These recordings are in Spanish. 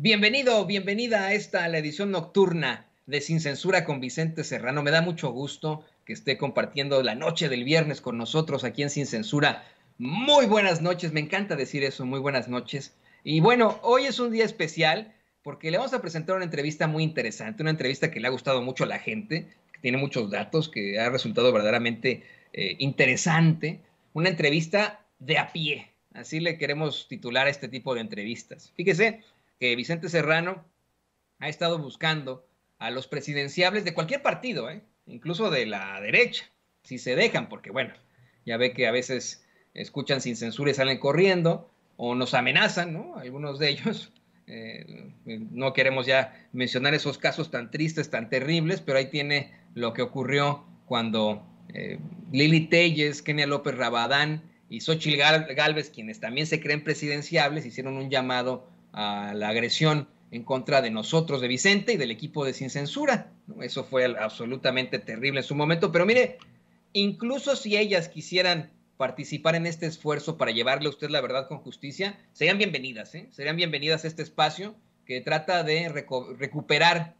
Bienvenido, bienvenida a la edición nocturna de Sin Censura con Vicente Serrano. Me da mucho gusto que esté compartiendo la noche del viernes con nosotros aquí en Sin Censura. Muy buenas noches, me encanta decir eso, muy buenas noches. Y bueno, hoy es un día especial porque le vamos a presentar una entrevista muy interesante, una entrevista que le ha gustado mucho a la gente, que tiene muchos datos, que ha resultado verdaderamente interesante. Una entrevista de a pie, así le queremos titular a este tipo de entrevistas. Fíjese que Vicente Serrano ha estado buscando a los presidenciables de cualquier partido, incluso de la derecha, si se dejan, porque bueno, ya ve que a veces escuchan Sin Censura y salen corriendo, o nos amenazan, ¿no? Algunos de ellos. No queremos ya mencionar esos casos tan tristes, tan terribles, pero ahí tiene lo que ocurrió cuando Lili Téllez, Kenia López Rabadán y Xóchitl Gálvez, quienes también se creen presidenciables, hicieron un llamado a la agresión en contra de nosotros, de Vicente y del equipo de Sin Censura, ¿no? Eso fue absolutamente terrible en su momento, pero mire, incluso si ellas quisieran participar en este esfuerzo para llevarle a usted la verdad con justicia, serían bienvenidas, serían bienvenidas a este espacio que trata de recuperar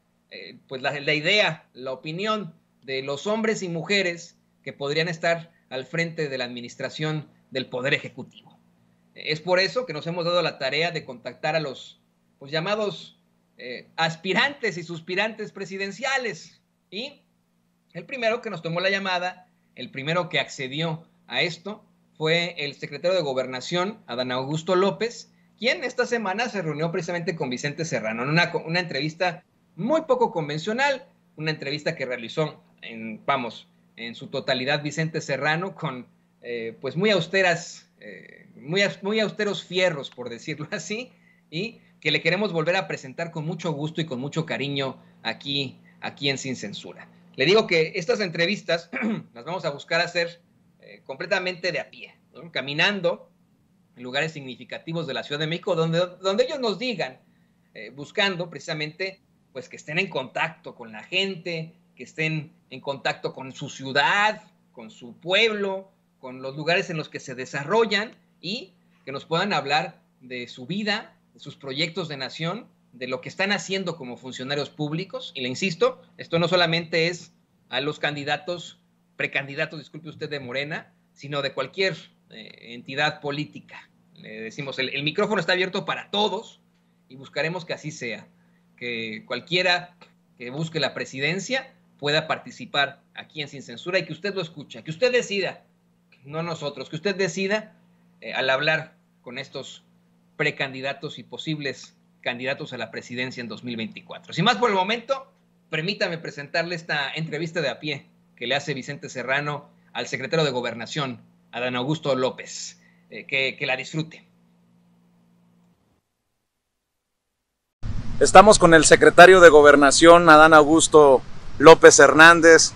pues la idea, la opinión de los hombres y mujeres que podrían estar al frente de la administración del Poder Ejecutivo. Es por eso que nos hemos dado la tarea de contactar a los pues, llamados aspirantes y suspirantes presidenciales. Y el primero que nos tomó la llamada, el primero que accedió a esto, fue el secretario de Gobernación, Adán Augusto López, quien esta semana se reunió precisamente con Vicente Serrano en una entrevista muy poco convencional, una entrevista que realizó en su totalidad Vicente Serrano con pues muy austeros fierros, por decirlo así, y que le queremos volver a presentar con mucho gusto y con mucho cariño aquí en Sin Censura. Le digo que estas entrevistas las vamos a buscar hacer completamente de a pie, ¿no? Caminando en lugares significativos de la Ciudad de México, donde ellos nos digan, buscando precisamente pues que estén en contacto con la gente, que estén en contacto con su ciudad, con su pueblo, con los lugares en los que se desarrollan y que nos puedan hablar de su vida, de sus proyectos de nación, de lo que están haciendo como funcionarios públicos. Y le insisto, esto no solamente es a los precandidatos, disculpe usted, de Morena, sino de cualquier entidad política. Le decimos, el micrófono está abierto para todos y buscaremos que así sea, que cualquiera que busque la presidencia pueda participar aquí en Sin Censura y que usted lo escuche, que usted decida, no nosotros, que usted decida al hablar con estos precandidatos y posibles candidatos a la presidencia en 2024. Sin más por el momento, permítame presentarle esta entrevista de a pie que le hace Vicente Serrano al secretario de Gobernación, Adán Augusto López. Que la disfrute. Estamos con el secretario de Gobernación, Adán Augusto López Hernández,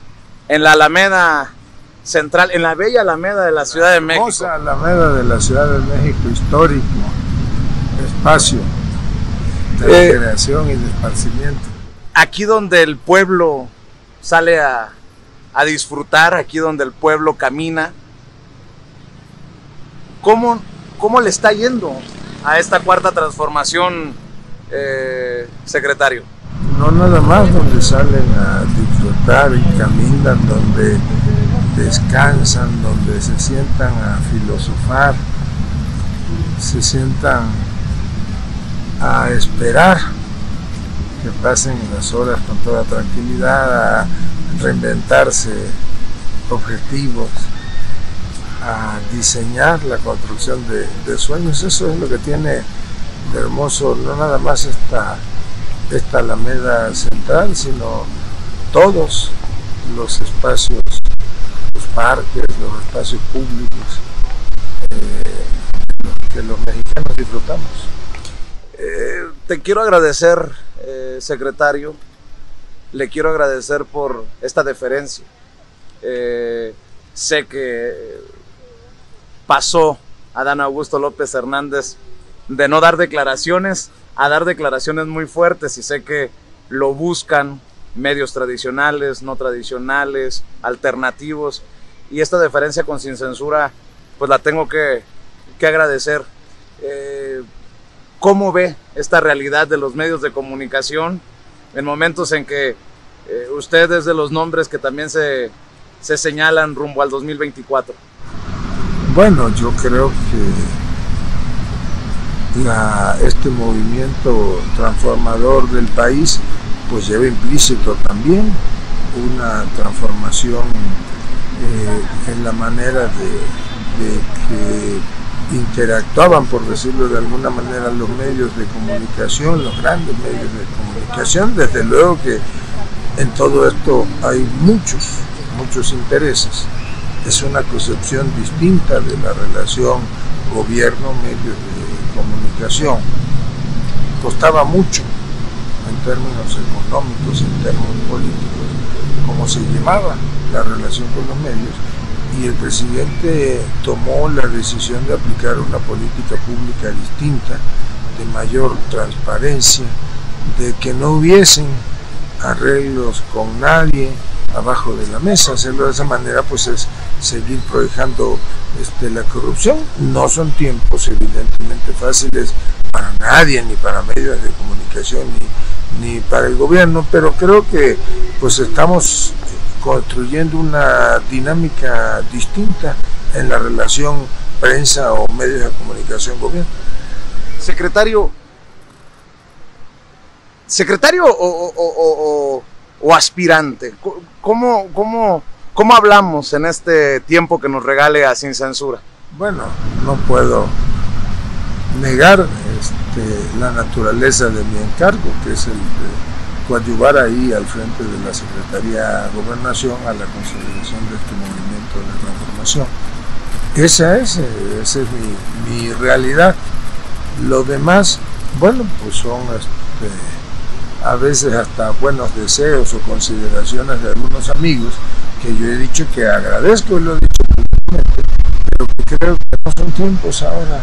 en la Alameda Central, en la bella Alameda de la Ciudad de México. Hermosa Alameda de la Ciudad de México, histórico, espacio de recreación y de esparcimiento. Aquí donde el pueblo sale a disfrutar, aquí donde el pueblo camina. ¿Cómo le está yendo a esta cuarta transformación, secretario? No nada más donde salen a disfrutar y caminan, donde descansan, donde se sientan a filosofar, se sientan a esperar que pasen las horas con toda tranquilidad, a reinventarse objetivos, a diseñar la construcción de sueños. Eso es lo que tiene de hermoso, no nada más esta Alameda Central, sino todos los espacios, los parques, los espacios públicos que los mexicanos disfrutamos. Te quiero agradecer, secretario, le quiero agradecer por esta deferencia. Sé que pasó Adán Augusto López Hernández de no dar declaraciones a dar declaraciones muy fuertes, y sé que lo buscan medios tradicionales, no tradicionales, alternativos, y esta deferencia con Sin Censura pues la tengo que agradecer. ¿Cómo ve esta realidad de los medios de comunicación en momentos en que usted es de los nombres que también se señalan rumbo al 2024? Bueno, yo creo que este movimiento transformador del país pues lleva implícito también una transformación en la manera de que interactuaban, por decirlo de alguna manera, los medios de comunicación, los grandes medios de comunicación. Desde luego que en todo esto hay muchos intereses. Es una concepción distinta de la relación gobierno-medios de comunicación. Costaba mucho en términos económicos, en términos políticos, cómo se llevaba la relación con los medios, y el presidente tomó la decisión de aplicar una política pública distinta, de mayor transparencia, de que no hubiesen arreglos con nadie abajo de la mesa. Hacerlo de esa manera pues es seguir prohijando la corrupción. No son tiempos evidentemente fáciles para nadie, ni para medios de comunicación, ni para el gobierno, pero creo que pues estamos construyendo una dinámica distinta en la relación prensa o medios de comunicación gobierno. Secretario o aspirante, ¿cómo hablamos en este tiempo que nos regale a Sin Censura? Bueno, no puedo negar la naturaleza de mi encargo, que es el de coadyuvar ahí al frente de la Secretaría de Gobernación a la consolidación de este movimiento de transformación. Esa es mi realidad. Lo demás, bueno, pues son a veces hasta buenos deseos o consideraciones de algunos amigos que yo he dicho que agradezco, y lo he dicho públicamente, pero que creo que no son tiempos ahora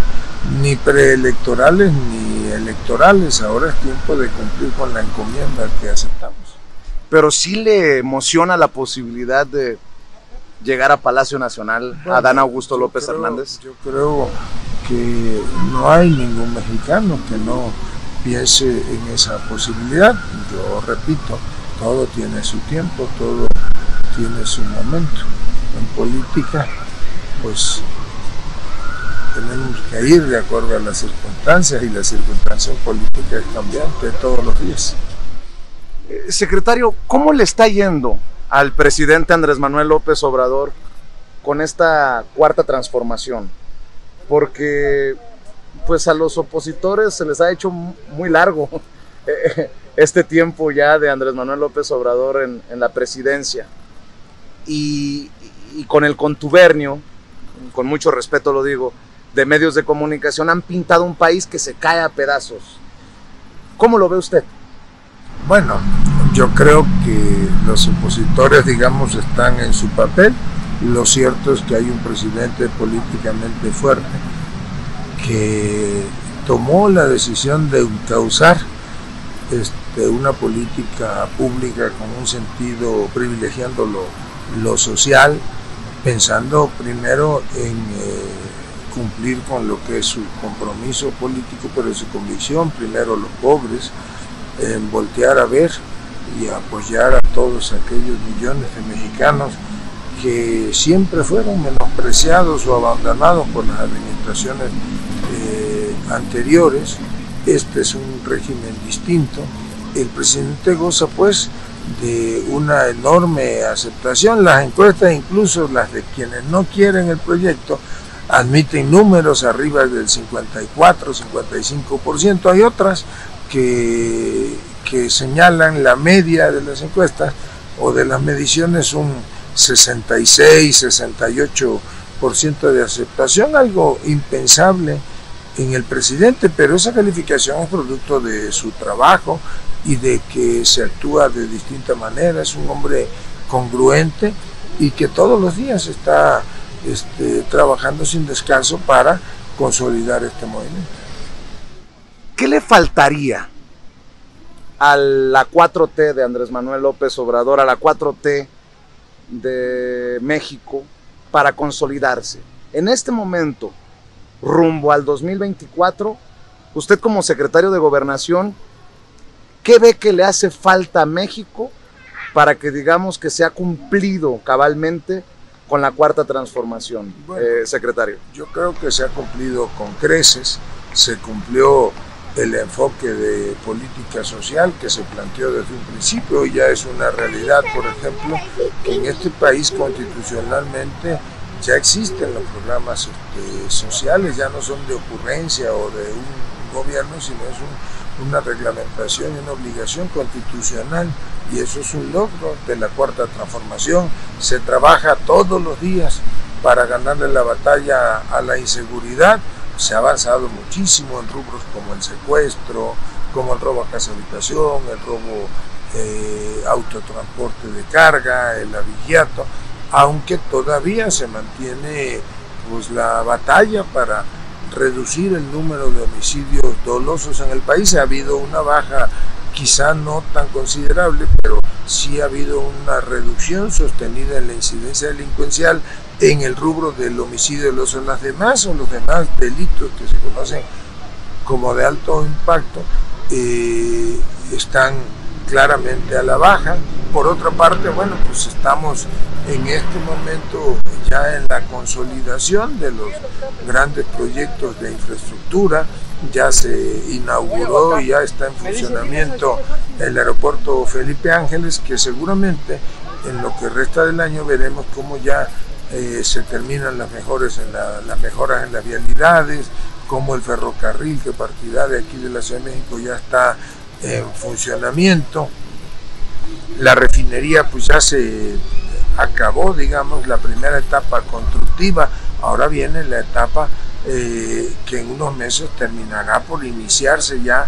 ni preelectorales ni electorales. Ahora es tiempo de cumplir con la encomienda que aceptamos. Pero sí le emociona la posibilidad de llegar a Palacio Nacional, bueno, a Adán Augusto López Hernández. Yo creo que no hay ningún mexicano que no piense en esa posibilidad. Yo repito, todo tiene su tiempo, todo tiene su momento. En política, pues tenemos que ir de acuerdo a las circunstancias, y la circunstancia política es cambiante todos los días. Secretario, ¿cómo le está yendo al presidente Andrés Manuel López Obrador con esta cuarta transformación? Porque pues a los opositores se les ha hecho muy largo este tiempo ya de Andrés Manuel López Obrador en la presidencia, y con el contubernio, con mucho respeto lo digo, de medios de comunicación, han pintado un país que se cae a pedazos. ¿Cómo lo ve usted? Bueno, yo creo que los opositores, digamos, están en su papel. Lo cierto es que hay un presidente políticamente fuerte que tomó la decisión de encauzar una política pública con un sentido privilegiando lo social, pensando primero en cumplir con lo que es su compromiso político, pero su convicción, primero los pobres, en voltear a ver y apoyar a todos aquellos millones de mexicanos que siempre fueron menospreciados o abandonados por las administraciones anteriores. Este es un régimen distinto. El presidente goza pues de una enorme aceptación. Las encuestas, incluso las de quienes no quieren el proyecto, admiten números arriba del 54, 55%. Hay otras que señalan la media de las encuestas o de las mediciones un 66, 68% de aceptación, algo impensable en el presidente, pero esa calificación es producto de su trabajo y de que se actúa de distinta manera. Es un hombre congruente y que todos los días está trabajando sin descanso para consolidar este movimiento. ¿Qué le faltaría a la 4T de Andrés Manuel López Obrador, a la 4T de México, para consolidarse en este momento rumbo al 2024, Usted como secretario de Gobernación, ¿qué ve que le hace falta a México para que digamos que se ha cumplido cabalmente con la cuarta transformación, secretario? Yo creo que se ha cumplido con creces, se cumplió el enfoque de política social que se planteó desde un principio y ya es una realidad, por ejemplo, que en este país constitucionalmente ya existen los programas sociales, ya no son de ocurrencia o de un gobierno, sino es una reglamentación y una obligación constitucional, y eso es un logro de la cuarta transformación. Se trabaja todos los días para ganarle la batalla a la inseguridad. Se ha avanzado muchísimo en rubros como el secuestro, como el robo a casa habitación, el robo autotransporte de carga, el abigeato, aunque todavía se mantiene pues la batalla para reducir el número de homicidios dolosos en el país. Ha habido una baja quizá no tan considerable, pero sí ha habido una reducción sostenida en la incidencia delincuencial en el rubro del homicidio doloso. Los demás delitos que se conocen como de alto impacto están claramente a la baja. Por otra parte, bueno, pues estamos en este momento ya en la consolidación de los grandes proyectos de infraestructura. Ya se inauguró y ya está en funcionamiento el aeropuerto Felipe Ángeles, que seguramente en lo que resta del año veremos cómo ya se terminan las mejoras en las vialidades, como el ferrocarril que partirá de aquí de la Ciudad de México ya está en funcionamiento. La refinería pues ya se acabó, digamos, la primera etapa constructiva. Ahora viene la etapa que en unos meses terminará por iniciarse ya,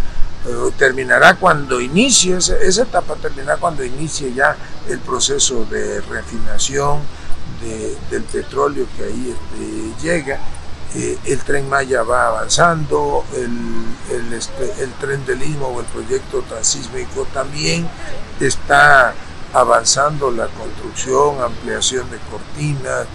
terminará cuando inicie, esa etapa terminará cuando inicie ya el proceso de refinación del petróleo que ahí llega. El Tren Maya va avanzando, el Tren del Istmo o el proyecto transísmico también está avanzando, la construcción, ampliación de cortinas,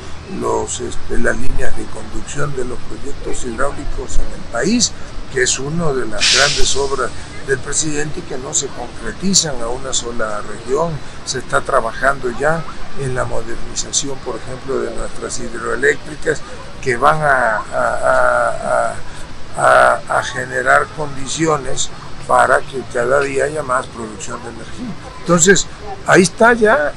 las líneas de conducción de los proyectos hidráulicos en el país, que es una de las grandes obras del presidente y que no se concretizan a una sola región. Se está trabajando ya en la modernización, por ejemplo, de nuestras hidroeléctricas, que van a generar condiciones para que cada día haya más producción de energía. Entonces, ahí está ya,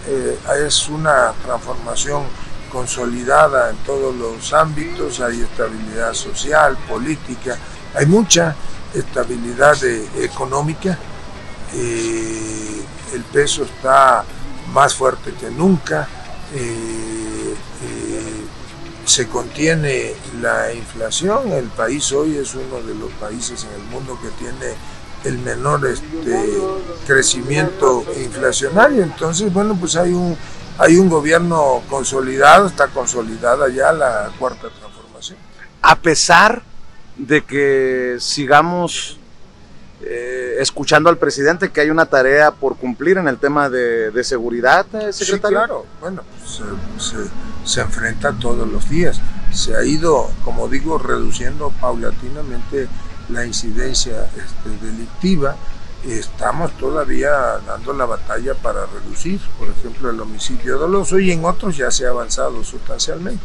es una transformación consolidada en todos los ámbitos, hay estabilidad social, política, hay mucha estabilidad económica, el peso está más fuerte que nunca, se contiene la inflación. El país hoy es uno de los países en el mundo que tiene el menor crecimiento inflacionario. Entonces, bueno, pues hay un gobierno consolidado, está consolidada ya la cuarta transformación. A pesar de que sigamos escuchando al presidente que hay una tarea por cumplir en el tema de seguridad, secretario. Sí, claro, bueno, pues, se enfrenta todos los días. Se ha ido, como digo, reduciendo paulatinamente la incidencia delictiva. Estamos todavía dando la batalla para reducir, por ejemplo, el homicidio doloso, y en otros ya se ha avanzado sustancialmente.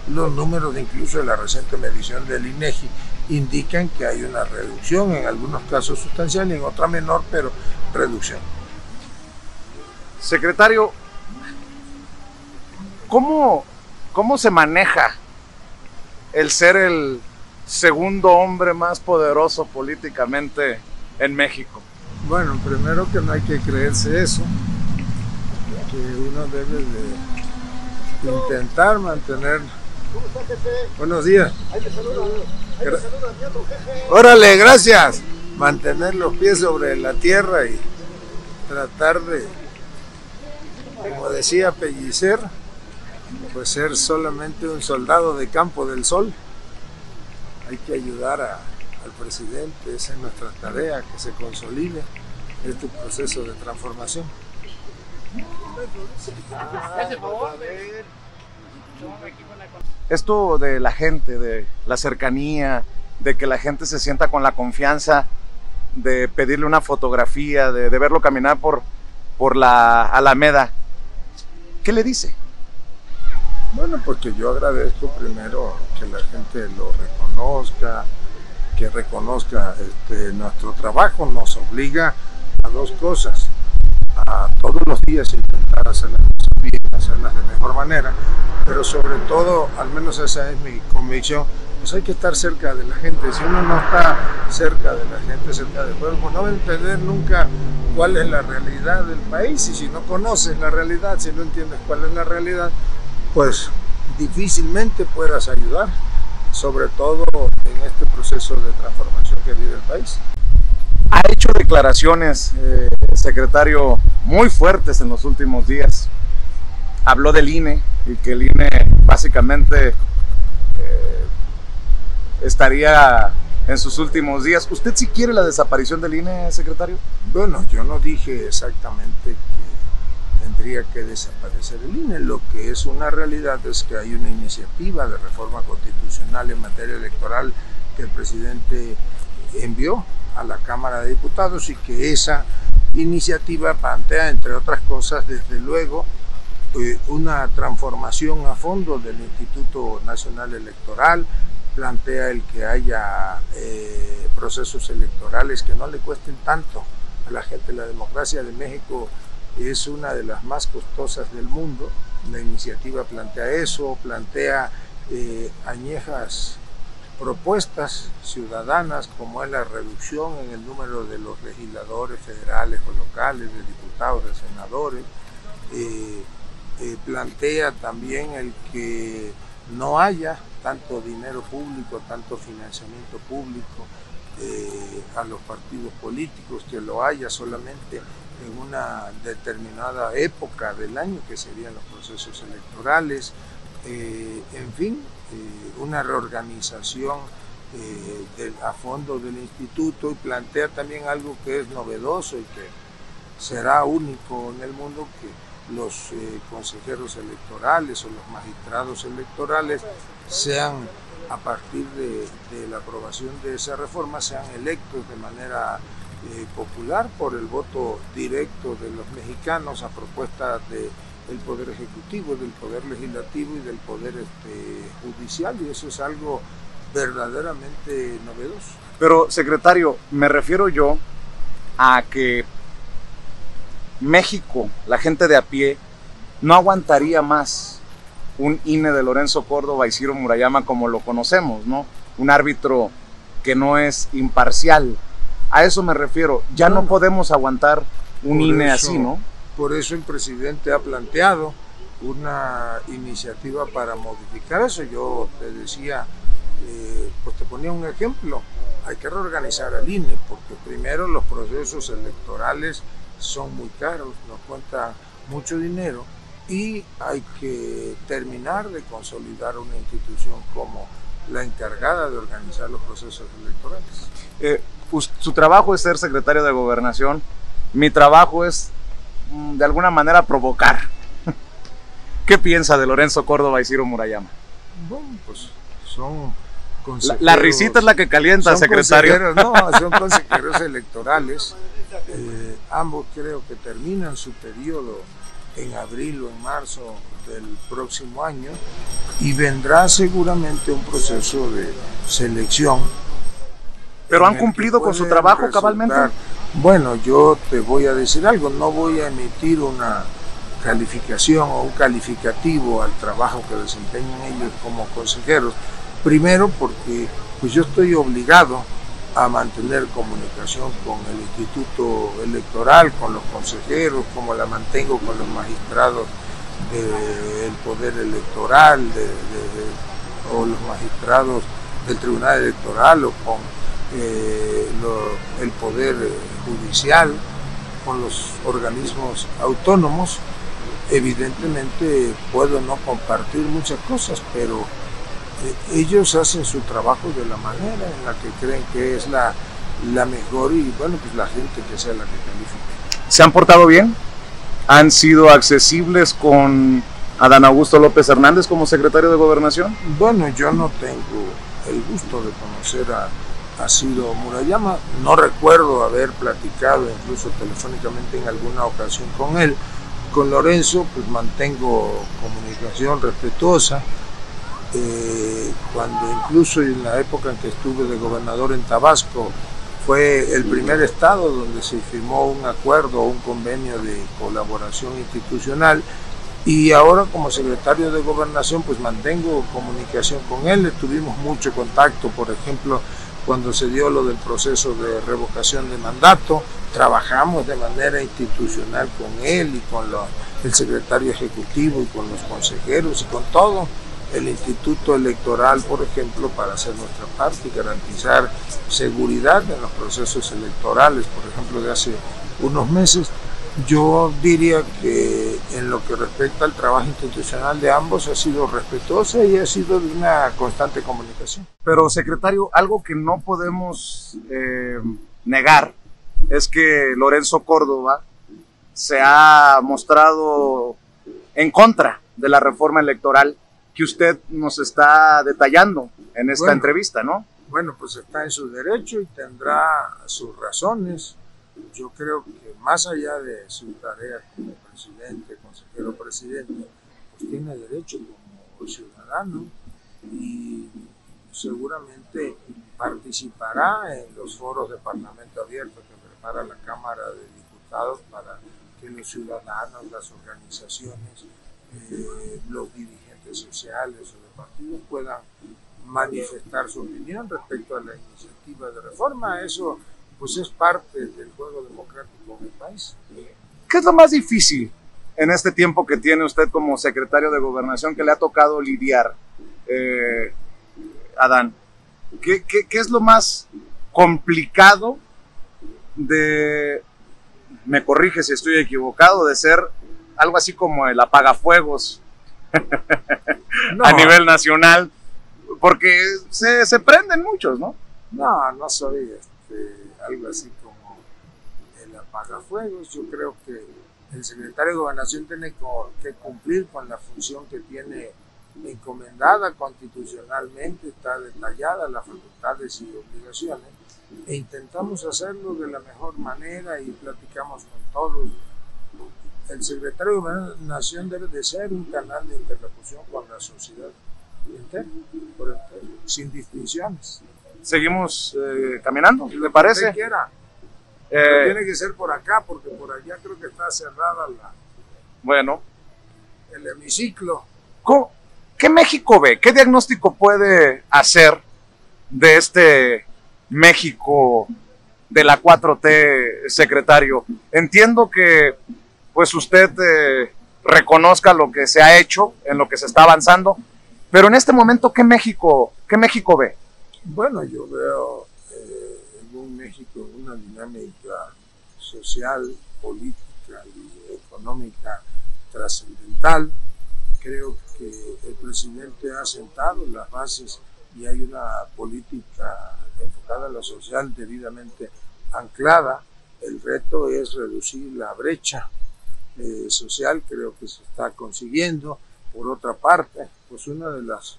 Los números incluso de la reciente medición del INEGI indican que hay una reducción, en algunos casos sustancial y en otra menor, pero reducción. Secretario, ¿cómo se maneja el ser el segundo hombre más poderoso políticamente en México? Bueno, primero que no hay que creerse eso, que uno debe de intentar mantener... Buenos días. Órale, gracias. Mantener los pies sobre la tierra y tratar de, como decía Pellicer, pues ser solamente un soldado de campo del sol. Hay que ayudar al presidente, esa es nuestra tarea, que se consolide este proceso de transformación. Esto de la gente, de la cercanía, de que la gente se sienta con la confianza de pedirle una fotografía, de verlo caminar por la Alameda. ¿Qué le dice? Bueno, porque yo agradezco primero que la gente lo reconozca, que reconozca nuestro trabajo. Nos obliga a dos cosas: a todos los días intentar hacer las cosas bien, hacerlas de mejor manera, pero sobre todo, al menos esa es mi convicción, pues hay que estar cerca de la gente. Si uno no está cerca de la gente, cerca del pueblo, pues no va a entender nunca cuál es la realidad del país. Y si no conoces la realidad, si no entiendes cuál es la realidad, pues difícilmente puedas ayudar, sobre todo en este proceso de transformación que vive el país. Ha hecho declaraciones, secretario, muy fuertes en los últimos días. Habló del INE y que el INE básicamente estaría en sus últimos días. ¿Usted sí quiere la desaparición del INE, secretario? Bueno, yo no dije exactamente que tendría que desaparecer el INE. Lo que es una realidad es que hay una iniciativa de reforma constitucional en materia electoral que el presidente envió a la Cámara de Diputados y que esa iniciativa plantea, entre otras cosas, desde luego, una transformación a fondo del Instituto Nacional Electoral, plantea el que haya procesos electorales que no le cuesten tanto a la gente. La democracia de México es una de las más costosas del mundo. La iniciativa plantea eso, plantea añejas propuestas ciudadanas como es la reducción en el número de los legisladores federales o locales, de diputados, de senadores. Plantea también el que no haya tanto dinero público, tanto financiamiento público a los partidos políticos, que lo haya solamente en una determinada época del año, que serían los procesos electorales. En fin, una reorganización a fondo del instituto, y plantea también algo que es novedoso y que será único en el mundo, que los consejeros electorales o los magistrados electorales sean, a partir de la aprobación de esa reforma, sean electos de manera popular por el voto directo de los mexicanos a propuesta del Poder Ejecutivo, del Poder Legislativo y del Poder Judicial, y eso es algo verdaderamente novedoso. Pero, secretario, me refiero yo a que México, la gente de a pie, no aguantaría más un INE de Lorenzo Córdoba y Ciro Murayama como lo conocemos, ¿no? Un árbitro que no es imparcial. A eso me refiero. Ya no podemos aguantar un INE así, ¿no? Por eso el presidente ha planteado una iniciativa para modificar eso. Yo te decía, pues te ponía un ejemplo. Hay que reorganizar al INE, porque primero los procesos electorales son muy caros, nos cuesta mucho dinero, y hay que terminar de consolidar una institución como la encargada de organizar los procesos electorales. Su trabajo es ser secretario de Gobernación, mi trabajo es de alguna manera provocar. ¿Qué piensa de Lorenzo Córdoba y Ciro Murayama? Bueno, pues son consejeros. La risita es la que calienta, secretario. No, son consejeros electorales. Ambos creo que terminan su periodo en abril o en marzo del próximo año, y vendrá seguramente un proceso de selección. ¿Pero han cumplido con su trabajo cabalmente? Bueno, yo te voy a decir algo, no voy a emitir una calificación o un calificativo al trabajo que desempeñan ellos como consejeros. Primero porque pues yo estoy obligado a mantener comunicación con el Instituto Electoral, con los consejeros, como la mantengo con los magistrados del Poder Electoral o los magistrados del Tribunal Electoral, o con el Poder Judicial, con los organismos autónomos. Evidentemente puedo no compartir muchas cosas, pero ellos hacen su trabajo de la manera en la que creen que es la mejor, y bueno, pues la gente que sea la que califique. ¿Se han portado bien? ¿Han sido accesibles con Adán Augusto López Hernández como secretario de Gobernación? Bueno, yo no tengo el gusto de conocer a Ciro Murayama. No recuerdo haber platicado incluso telefónicamente en alguna ocasión con él. Con Lorenzo pues mantengo comunicación respetuosa. Cuando incluso en la época en que estuve de gobernador en Tabasco, fue el primer estado donde se firmó un acuerdo, un convenio de colaboración institucional, y ahora como secretario de Gobernación pues mantengo comunicación con él. Tuvimos mucho contacto, por ejemplo, cuando se dio lo del proceso de revocación de mandato, trabajamos de manera institucional con él y con el secretario ejecutivo y con los consejeros y con todo el Instituto Electoral, por ejemplo, para hacer nuestra parte y garantizar seguridad en los procesos electorales, por ejemplo, de hace unos meses. Yo diría que en lo que respecta al trabajo institucional de ambos ha sido respetuosa y ha sido de una constante comunicación. Pero, secretario, algo que no podemos negar es que Lorenzo Córdoba se ha mostrado en contra de la reforma electoral que usted nos está detallando en esta entrevista, ¿no? Bueno, pues está en su derecho y tendrá sus razones. Yo creo que más allá de su tarea como presidente, consejero presidente, pues tiene derecho como ciudadano y seguramente participará en los foros de Parlamento Abierto que prepara la Cámara de Diputados para que los ciudadanos, las organizaciones, los dirigentes sociales o de partidos puedan manifestar su opinión respecto a la iniciativa de reforma. Eso pues es parte del juego democrático en el país. ¿Qué es lo más difícil en este tiempo que tiene usted como secretario de Gobernación que le ha tocado lidiar, Adán? ¿Qué es lo más complicado de, me corrige si estoy equivocado, de ser algo así como el apagafuegos a nivel nacional? Porque se prenden muchos, ¿no? No soy algo así como el apagafuegos. Yo creo que el secretario de Gobernación tiene que cumplir con la función que tiene encomendada constitucionalmente, está detallada las facultades y obligaciones, e intentamos hacerlo de la mejor manera y platicamos con todos. El secretario de Gobernación debe de ser un canal de interlocución con la sociedad entera, por entero, sin distinciones. Seguimos caminando, ¿le parece? Usted quiera. Pero tiene que ser por acá, porque por allá creo que está cerrada el hemiciclo. ¿Qué México ve? ¿Qué diagnóstico puede hacer de este México de la 4T, secretario? Entiendo que pues usted reconozca lo que se ha hecho, en lo que se está avanzando, pero en este momento, ¿qué México ve? Bueno, yo veo en un México una dinámica social, política y económica trascendental. Creo que el presidente ha sentado las bases y hay una política enfocada a lo social debidamente anclada. El reto es reducir la brecha social, creo que se está consiguiendo. Por otra parte, pues una de las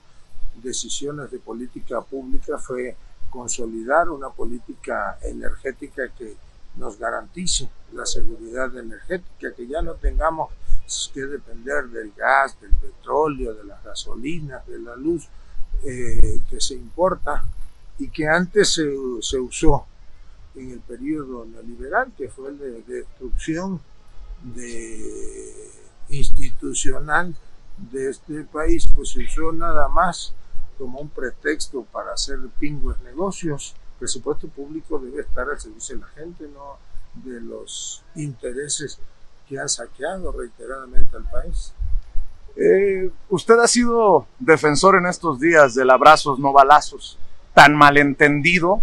decisiones de política pública fue consolidar una política energética que nos garantice la seguridad energética, que ya no tengamos que depender del gas, del petróleo, de las gasolinas, de la luz que se importa y que antes se usó en el periodo neoliberal, que fue el de destrucción institucional de este país, pues se usó nada más como un pretexto para hacer pingües negocios. El presupuesto público debe estar al servicio de la gente, no de los intereses que han saqueado reiteradamente al país. Usted ha sido defensor en estos días del abrazos no balazos, tan malentendido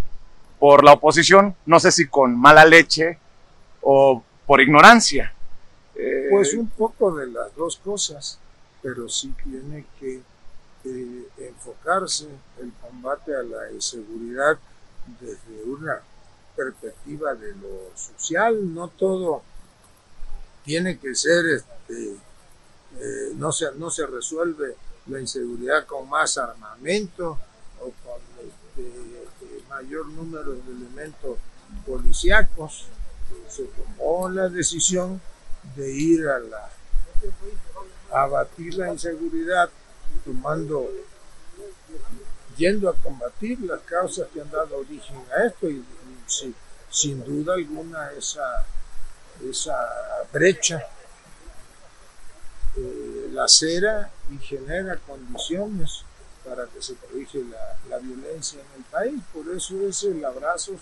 por la oposición, no sé si con mala leche o por ignorancia. Pues un poco de las dos cosas, pero sí tiene que enfocarse el combate a la inseguridad desde una perspectiva de lo social. No todo tiene que ser, no se resuelve la inseguridad con más armamento o con mayor número de elementos policíacos, se tomó la decisión de ir a abatir la inseguridad, yendo a combatir las causas que han dado origen a esto, y sin duda alguna esa brecha lacera y genera condiciones para que se corrige la violencia en el país. Por eso es el abrazos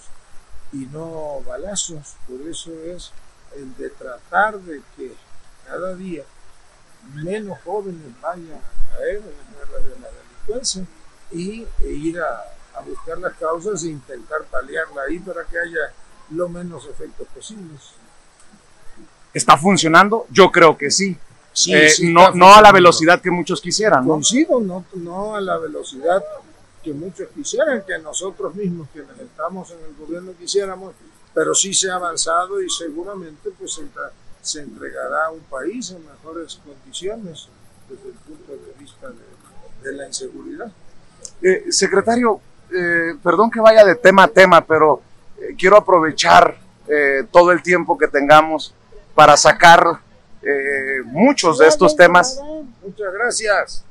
y no balazos, por eso es el de tratar de que cada día menos jóvenes vayan a caer en las guerras de la delincuencia e ir a buscar las causas e intentar paliarla ahí para que haya lo menos efectos posibles. ¿Está funcionando? Yo creo que sí. Sí, no a la velocidad que muchos quisieran, ¿no? Coincido, no a la velocidad que muchos quisieran, que nosotros mismos quienes estamos en el gobierno quisiéramos, pero sí se ha avanzado y seguramente pues se entregará a un país en mejores condiciones desde el punto de vista de la inseguridad. Secretario, perdón que vaya de tema a tema, pero quiero aprovechar todo el tiempo que tengamos para sacar muchos de estos temas. Muchas gracias.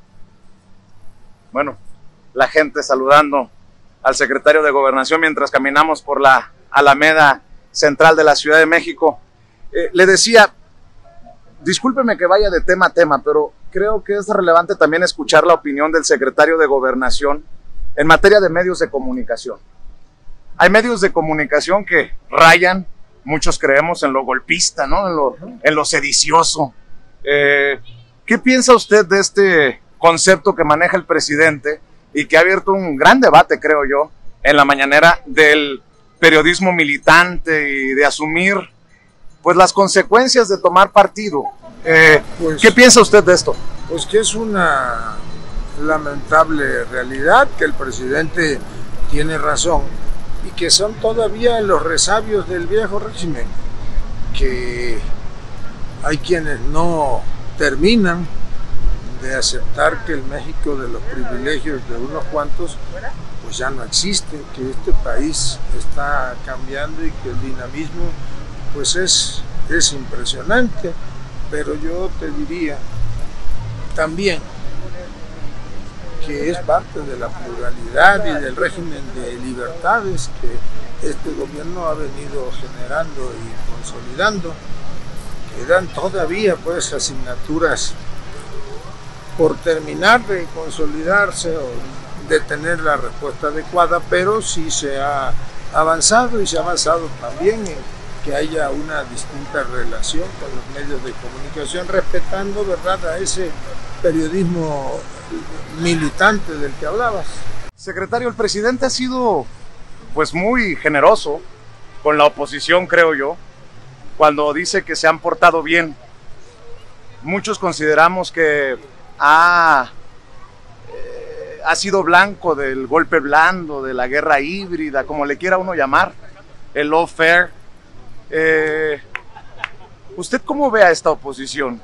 Bueno, la gente saludando al secretario de Gobernación mientras caminamos por la Alameda Central de la Ciudad de México. Le decía, discúlpeme que vaya de tema a tema, pero creo que es relevante también escuchar la opinión del secretario de Gobernación en materia de medios de comunicación. Hay medios de comunicación que rayan, muchos creemos, en lo golpista, ¿no? En lo sedicioso. ¿Qué piensa usted de este concepto que maneja el presidente y que ha abierto un gran debate, creo yo, en la mañanera, del periodismo militante y de asumir pues las consecuencias de tomar partido? ¿Qué piensa usted de esto? Pues que es una lamentable realidad, que el presidente tiene razón y que son todavía los resabios del viejo régimen, que hay quienes no terminan de aceptar que el México de los privilegios de unos cuantos pues ya no existe, que este país está cambiando y que el dinamismo pues es impresionante. Pero yo te diría también que es parte de la pluralidad y del régimen de libertades que este gobierno ha venido generando y consolidando. Quedan todavía pues asignaturas por terminar de consolidarse o de tener la respuesta adecuada, pero sí se ha avanzado, y se ha avanzado también en que haya una distinta relación con los medios de comunicación, respetando, ¿verdad?, a ese periodismo militante del que hablabas. Secretario, el presidente ha sido pues muy generoso con la oposición, creo yo, cuando dice que se han portado bien. Muchos consideramos que ha sido blanco del golpe blando, de la guerra híbrida, como le quiera uno llamar, el lawfare. ¿Usted cómo ve a esta oposición?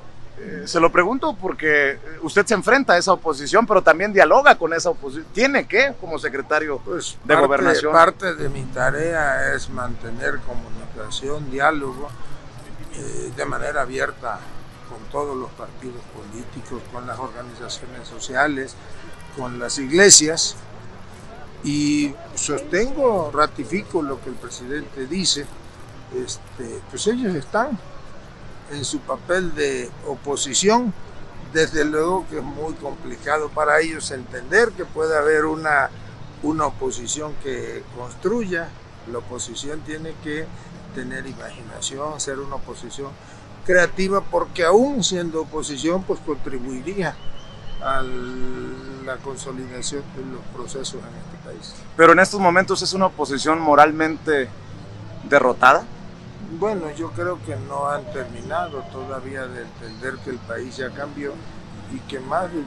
Se lo pregunto porque usted se enfrenta a esa oposición, pero también dialoga con esa oposición. ¿Tiene que, como secretario de Gobernación? Parte de mi tarea es mantener comunicación, diálogo, de manera abierta con todos los partidos políticos, con las organizaciones sociales, con las iglesias, y sostengo, ratifico lo que el presidente dice. Pues ellos están en su papel de oposición. Desde luego que es muy complicado para ellos entender que puede haber una oposición que construya. La oposición tiene que tener imaginación, ser una oposición creativa, porque aún siendo oposición pues contribuiría a la consolidación de los procesos en este país. Pero en estos momentos es una oposición moralmente derrotada. Bueno, yo creo que no han terminado todavía de entender que el país ya cambió y que más del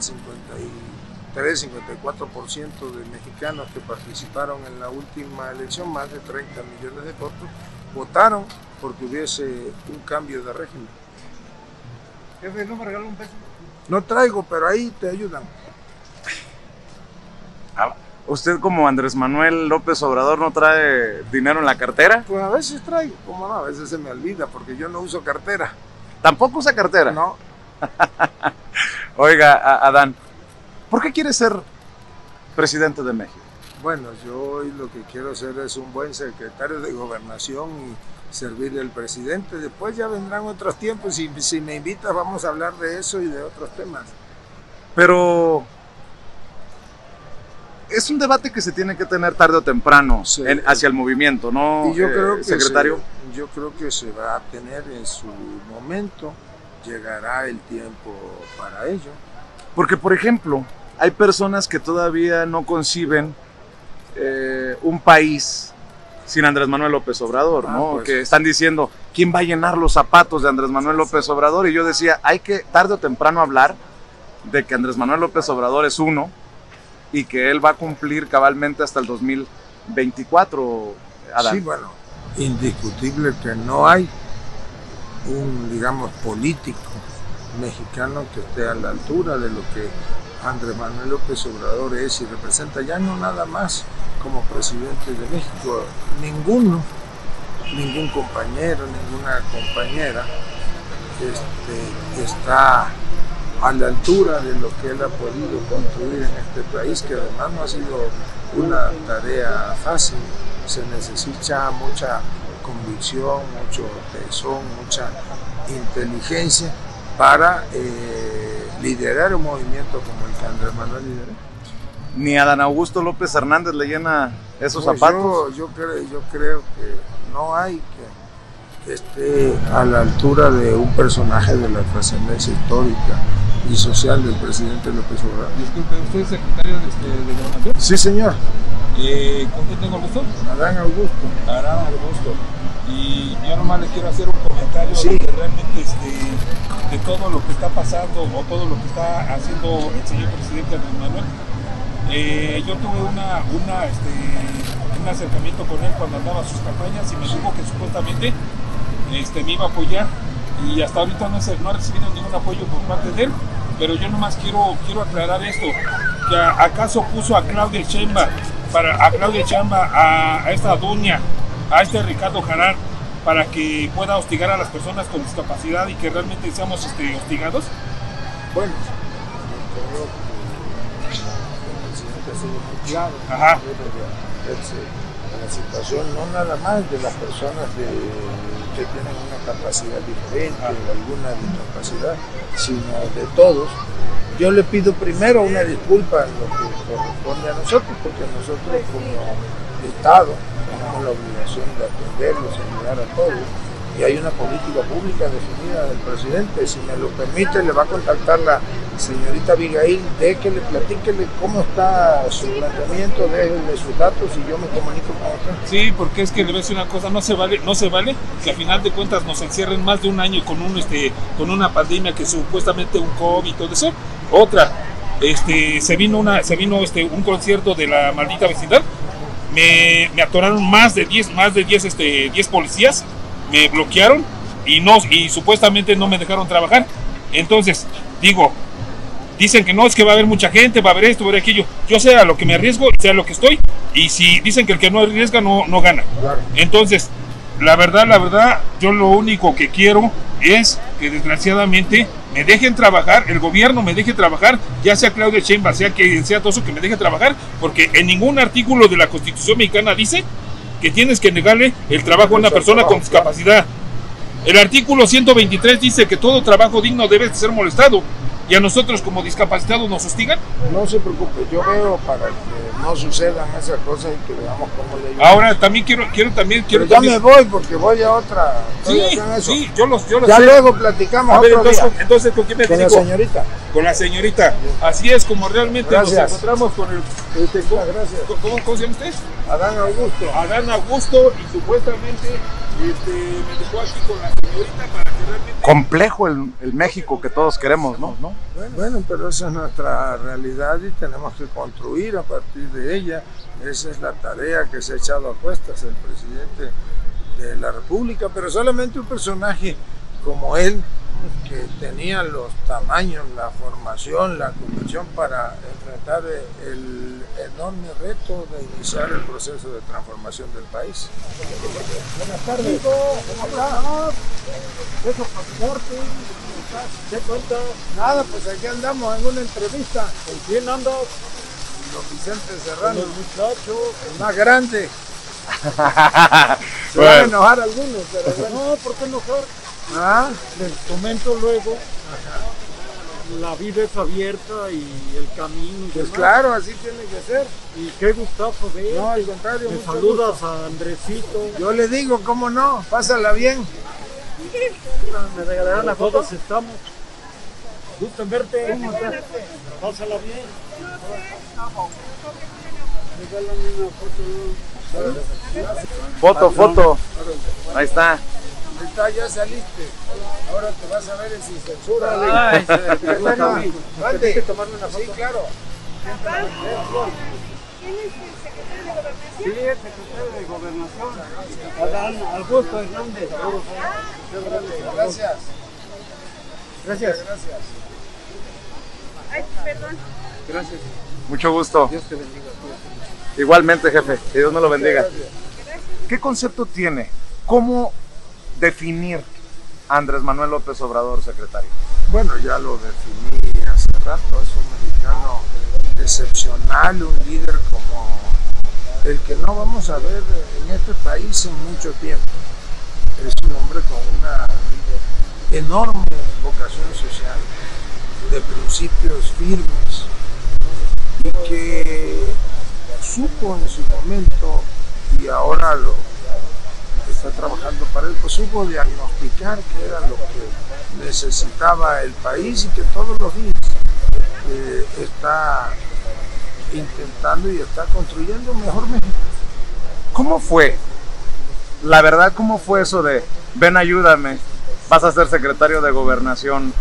53-54% de mexicanos que participaron en la última elección, más de 30 millones de votos, votaron porque hubiese un cambio de régimen. Jefe, ¿no me regaló un peso? No traigo, pero ahí te ayudan. ¿Usted como Andrés Manuel López Obrador no trae dinero en la cartera? Pues a veces traigo, como no, a veces se me olvida porque yo no uso cartera. ¿Tampoco usa cartera? No. Oiga, Adán, ¿por qué quiere ser presidente de México? Bueno, yo hoy lo que quiero hacer es un buen secretario de Gobernación y servirle al presidente. Después ya vendrán otros tiempos y si me invitas vamos a hablar de eso y de otros temas. Pero es un debate que se tiene que tener tarde o temprano Sí. Hacia el movimiento, ¿no, Y yo creo que secretario? yo creo que se va a tener en su momento, llegará el tiempo para ello. Porque, por ejemplo, hay personas que todavía no conciben un país sin Andrés Manuel López Obrador, ¿no? Pues. Que están diciendo, ¿quién va a llenar los zapatos de Andrés Manuel López Obrador? Y yo decía, hay que tarde o temprano hablar de que Andrés Manuel López Obrador es uno y que él va a cumplir cabalmente hasta el 2024, Adán. Sí, bueno, indiscutible que no hay un, digamos, político mexicano que esté a la altura de lo que Andrés Manuel López Obrador es y representa, ya no nada más como presidente de México, ningún compañero, ninguna compañera está a la altura de lo que él ha podido construir en este país, que además no ha sido una tarea fácil. Se necesita mucha convicción, mucho tesón, mucha inteligencia para liderar un movimiento como el que Andrés Manuel lideró. Ni Adán Augusto López Hernández le llena esos Pues zapatos. yo creo que no hay que esté a la altura de un personaje de la trascendencia histórica y social del presidente López Obrador. Disculpe, ¿usted es secretario de Gobernación? Sí, señor. ¿Con quién tengo el gusto? Adán Augusto. Arán Augusto. Y yo nomás le quiero hacer un comentario Sí. de que realmente de todo lo que está pasando o todo lo que está haciendo el señor presidente Andrés Manuel. Yo tuve un acercamiento con él cuando andaba sus campañas y me dijo que supuestamente me iba a apoyar y hasta ahorita no ha recibido ningún apoyo por parte de él, pero yo nomás quiero aclarar esto, que acaso puso a Claudia Sheinbaum a esta Duña, a este Ricardo Jarán, para que pueda hostigar a las personas con discapacidad y que realmente seamos hostigados. Bueno, yo creo que el presidente ha sido muy claro. Ajá. La situación no nada más de las personas que tienen una capacidad diferente o alguna discapacidad, sino de todos. Yo le pido primero una disculpa en lo que corresponde a nosotros, porque nosotros como Estado tenemos la obligación de atenderlos, ayudar a todos, y hay una política pública definida del presidente. Si me lo permite, le va a contactar la señorita Abigail, que le platique cómo está su planteamiento, déjenle sus datos y yo me comunico con usted. Sí, porque es que le voy a decir una cosa, no se vale que a final de cuentas nos encierren más de un año con una pandemia que supuestamente un COVID y todo eso. Otra, se vino un concierto de la maldita vecindad, me atoraron más de 10 policías, me bloquearon y supuestamente no me dejaron trabajar. Entonces, dicen que no, es que va a haber mucha gente, va a haber esto, va a haber aquello. Yo sé a lo que me arriesgo, sé a lo que estoy, y si dicen que el que no arriesga no gana. Claro. Entonces, la verdad, yo lo único que quiero es que desgraciadamente me dejen trabajar, el gobierno me deje trabajar, ya sea Claudia Sheinbaum, sea quien sea todo eso, que me deje trabajar, porque en ningún artículo de la Constitución mexicana dice que tienes que negarle el trabajo a una persona con discapacidad. El artículo 123 dice que todo trabajo digno debe ser molestado, y a nosotros como discapacitados nos hostigan. No se preocupe, yo veo para que no sucedan esas cosas y que veamos cómo le ayudamos. Ahora también quiero Pero ya me voy porque voy a otra. Sí, yo los ya sé. luego platicamos A ver, otro día. entonces, ¿con quién me Con la digo? señorita. Con la señorita. Así es como realmente Gracias. nos encontramos con el... Gracias. ¿Cómo se llama usted? Adán Augusto. Adán Augusto, y supuestamente me dejó aquí con la señorita para que realmente... Complejo el México que todos queremos, ¿no? Bueno, pero esa es nuestra realidad y tenemos que construir a partir de ella. Esa es la tarea que se ha echado a cuestas el presidente de la República, pero solamente un personaje como él que tenía los tamaños, la formación, la convicción para enfrentar el enorme reto de iniciar el proceso de transformación del país. Buenas tardes. ¿Cómo estás? ¿Eso pasaporte? ¿Qué cuenta? Nada, pues aquí andamos en una entrevista. ¿Con quién andas? Don Vicente Serrano. El muchacho, el más grande. Se van a enojar algunos, pero bueno. No, ¿por qué enojar? ¿Ah? Les comento luego. La vida es abierta y el camino. Pues claro, así tiene que ser. Y qué gustazo ver. No, al contrario. Me saludas a Andresito. Yo le digo, cómo no, pásala bien. Me regalarán la foto. Todos estamos. Gusto en verte. ¿Cómo estás? Pásala bien. Regálame una foto. Foto. Ahí está. Ahí está, ya saliste. Ahora te vas a ver en Sin Censura. Ay, ¿Dónde? ¿Tomarme una foto? Sí, claro. ¿Quién es el secretario de Gobernación? Sí, el secretario de Gobernación. Adán Augusto Hernández. Gracias. Gracias. Gracias. Ay, perdón. Gracias. Mucho gusto. Dios te bendiga. Igualmente, jefe. Que Dios me lo bendiga. ¿Qué concepto tiene? ¿Cómo definir a Andrés Manuel López Obrador, secretario? Bueno, ya lo definí hace rato. Es un mexicano excepcional, un líder como el que no vamos a ver en este país en mucho tiempo. Es un hombre con una enorme vocación social, de principios firmes, y que supo en su momento, y ahora lo está trabajando para él, pues supo diagnosticar qué era lo que necesitaba el país y que todos los días está intentando y está construyendo un mejor México. ¿Cómo fue? La verdad, ¿cómo fue eso de, ven, ayúdame, vas a ser secretario de Gobernación,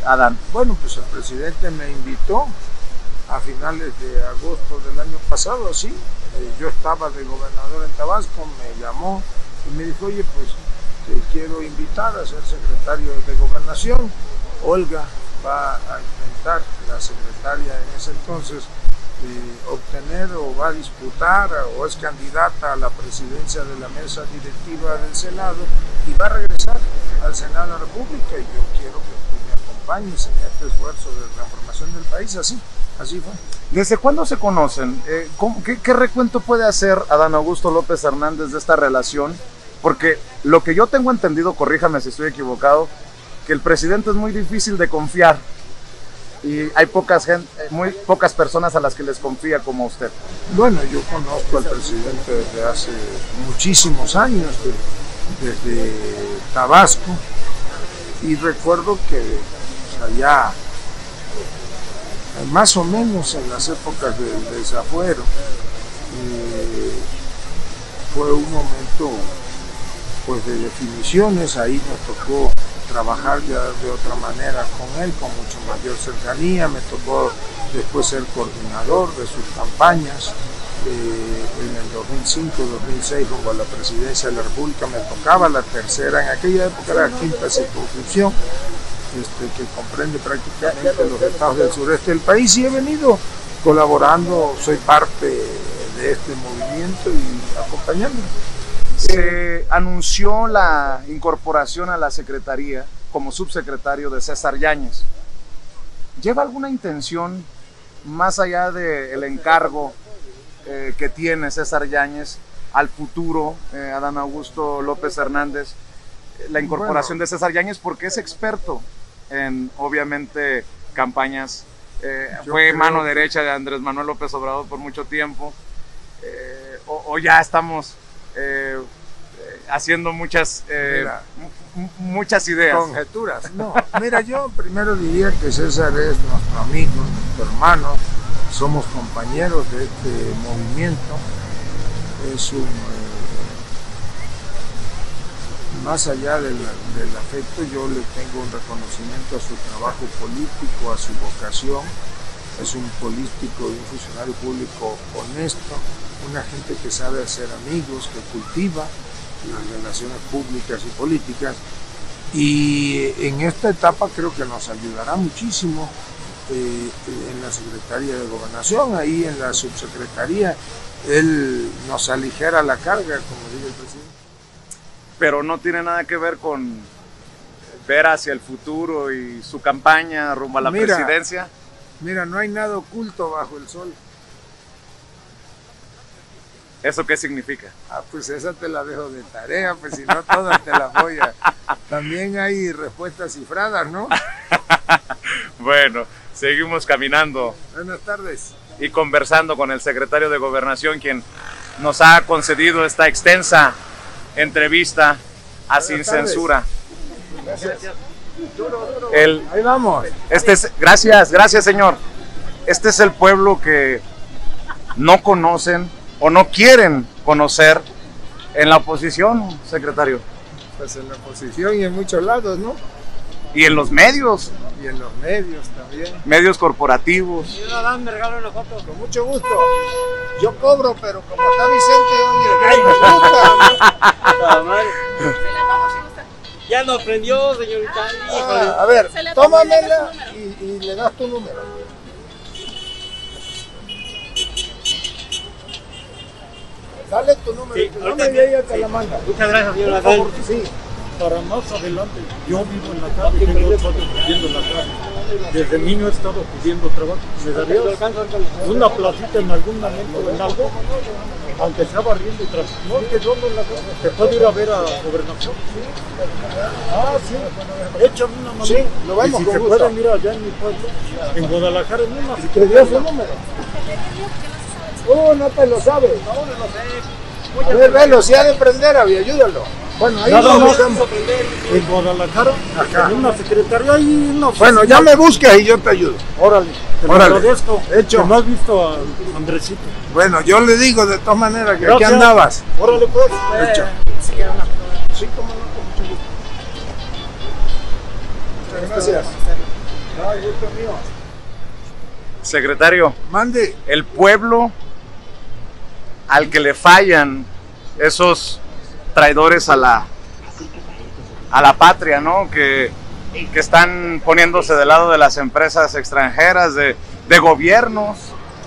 Adán? Bueno, pues el presidente me invitó a finales de agosto del año pasado, sí. Yo estaba de gobernador en Tabasco, me llamó y me dijo, oye, pues te quiero invitar a ser secretario de Gobernación. Olga va a intentar, la secretaria en ese entonces, obtener o va a disputar o es candidata a la presidencia de la mesa directiva del Senado y va a regresar al Senado de la República, y yo quiero que tú me acompañes en este esfuerzo de transformación del país. Así fue. ¿Desde cuándo se conocen? ¿Qué recuento puede hacer Adán Augusto López Hernández de esta relación? Porque lo que yo tengo entendido, corríjame si estoy equivocado, que el presidente es muy difícil de confiar y hay muy pocas personas a las que les confía como usted. Bueno, yo conozco al presidente desde hace muchísimos años, desde Tabasco, y recuerdo que allá, más o menos en las épocas del desafuero, fue un momento pues de definiciones. Ahí me tocó trabajar ya de otra manera con él, con mucho mayor cercanía. Me tocó después ser coordinador de sus campañas. En el 2005-2006 rumbo a la presidencia de la República me tocaba la tercera, en aquella época era la quinta circunscripción, que comprende prácticamente los estados del sureste del país, y he venido colaborando, soy parte de este movimiento y acompañándolo. Se anunció la incorporación a la secretaría como subsecretario de César Yáñez. ¿Lleva alguna intención más allá del encargo que tiene César Yáñez al futuro, Adán Augusto López Hernández, la incorporación de César Yáñez, porque es experto en, obviamente, campañas, fue mano derecha de Andrés Manuel López Obrador por mucho tiempo, o ya estamos haciendo muchas ideas? Conjeturas. No, mira, yo primero diría que César es nuestro amigo, nuestro hermano, somos compañeros de este movimiento. Es un, más allá del afecto, yo le tengo un reconocimiento a su trabajo político, a su vocación. Es un político y un funcionario público honesto, una gente que sabe hacer amigos, que cultiva las relaciones públicas y políticas, Y en esta etapa creo que nos ayudará muchísimo en la Secretaría de Gobernación, ahí en la subsecretaría, él nos aligera la carga, como dice el presidente. Pero no tiene nada que ver con ver hacia el futuro y su campaña rumbo a la presidencia. Mira, no hay nada oculto bajo el sol. ¿Eso qué significa? Ah, pues esa te la dejo de tarea, pues si no todas te las voy a... También hay respuestas cifradas, ¿no? Bueno, seguimos caminando. Buenas tardes. Y conversando con el secretario de Gobernación, quien nos ha concedido esta extensa entrevista a Sin Censura. Gracias. Ahí vamos. Gracias, señor. Este es el pueblo que no conocen o no quieren conocer en la oposición, secretario. Pues en la oposición y en muchos lados, ¿no? Y en los medios. Y en los medios también. Medios corporativos. Y una dan, me regalo una foto. Con mucho gusto. Yo cobro, pero como está Vicente, Ya nos prendió, señorita. A ver, tómamela y le das tu número. Dale tu número. Sí, No y ella te la manda. Muchas gracias, señor Por favor, Nadal. sí. Para más adelante, yo vivo en la calle, tengo 2 años viviendo en la calle. Desde niño he estado pidiendo trabajo. ¿Me darías una placita en algún momento, en algo? Aunque sea barriendo y transporte, que yo ando en la calle. ¿Te puedo ir a ver a Gobernación? Ah, sí. Échame una mano. Sí, lo vemos y si con se gusto. pueden ir allá en mi pueblo, en Guadalajara, en una. Si te dio su número. No te lo sabes. No lo sé. A ver, velo, si ha de prender, ayúdalo. Bueno, ahí Nada lo más buscamos. en Guadalajara, en una secretaría, ahí no. Bueno, ya me busques y yo te ayudo. Órale, te lo Órale. agradezco. Hecho. ¿No has visto a Andresito? Bueno, yo le digo de todas maneras que aquí Gracias. andabas. Órale, pues. Hecho. Sí, cómo no, con mucho gusto. Muchas gracias. No, gusto mío. Secretario, Mande. el pueblo al que le fallan esos traidores a la patria, ¿no? Que están poniéndose del lado de las empresas extranjeras, de gobiernos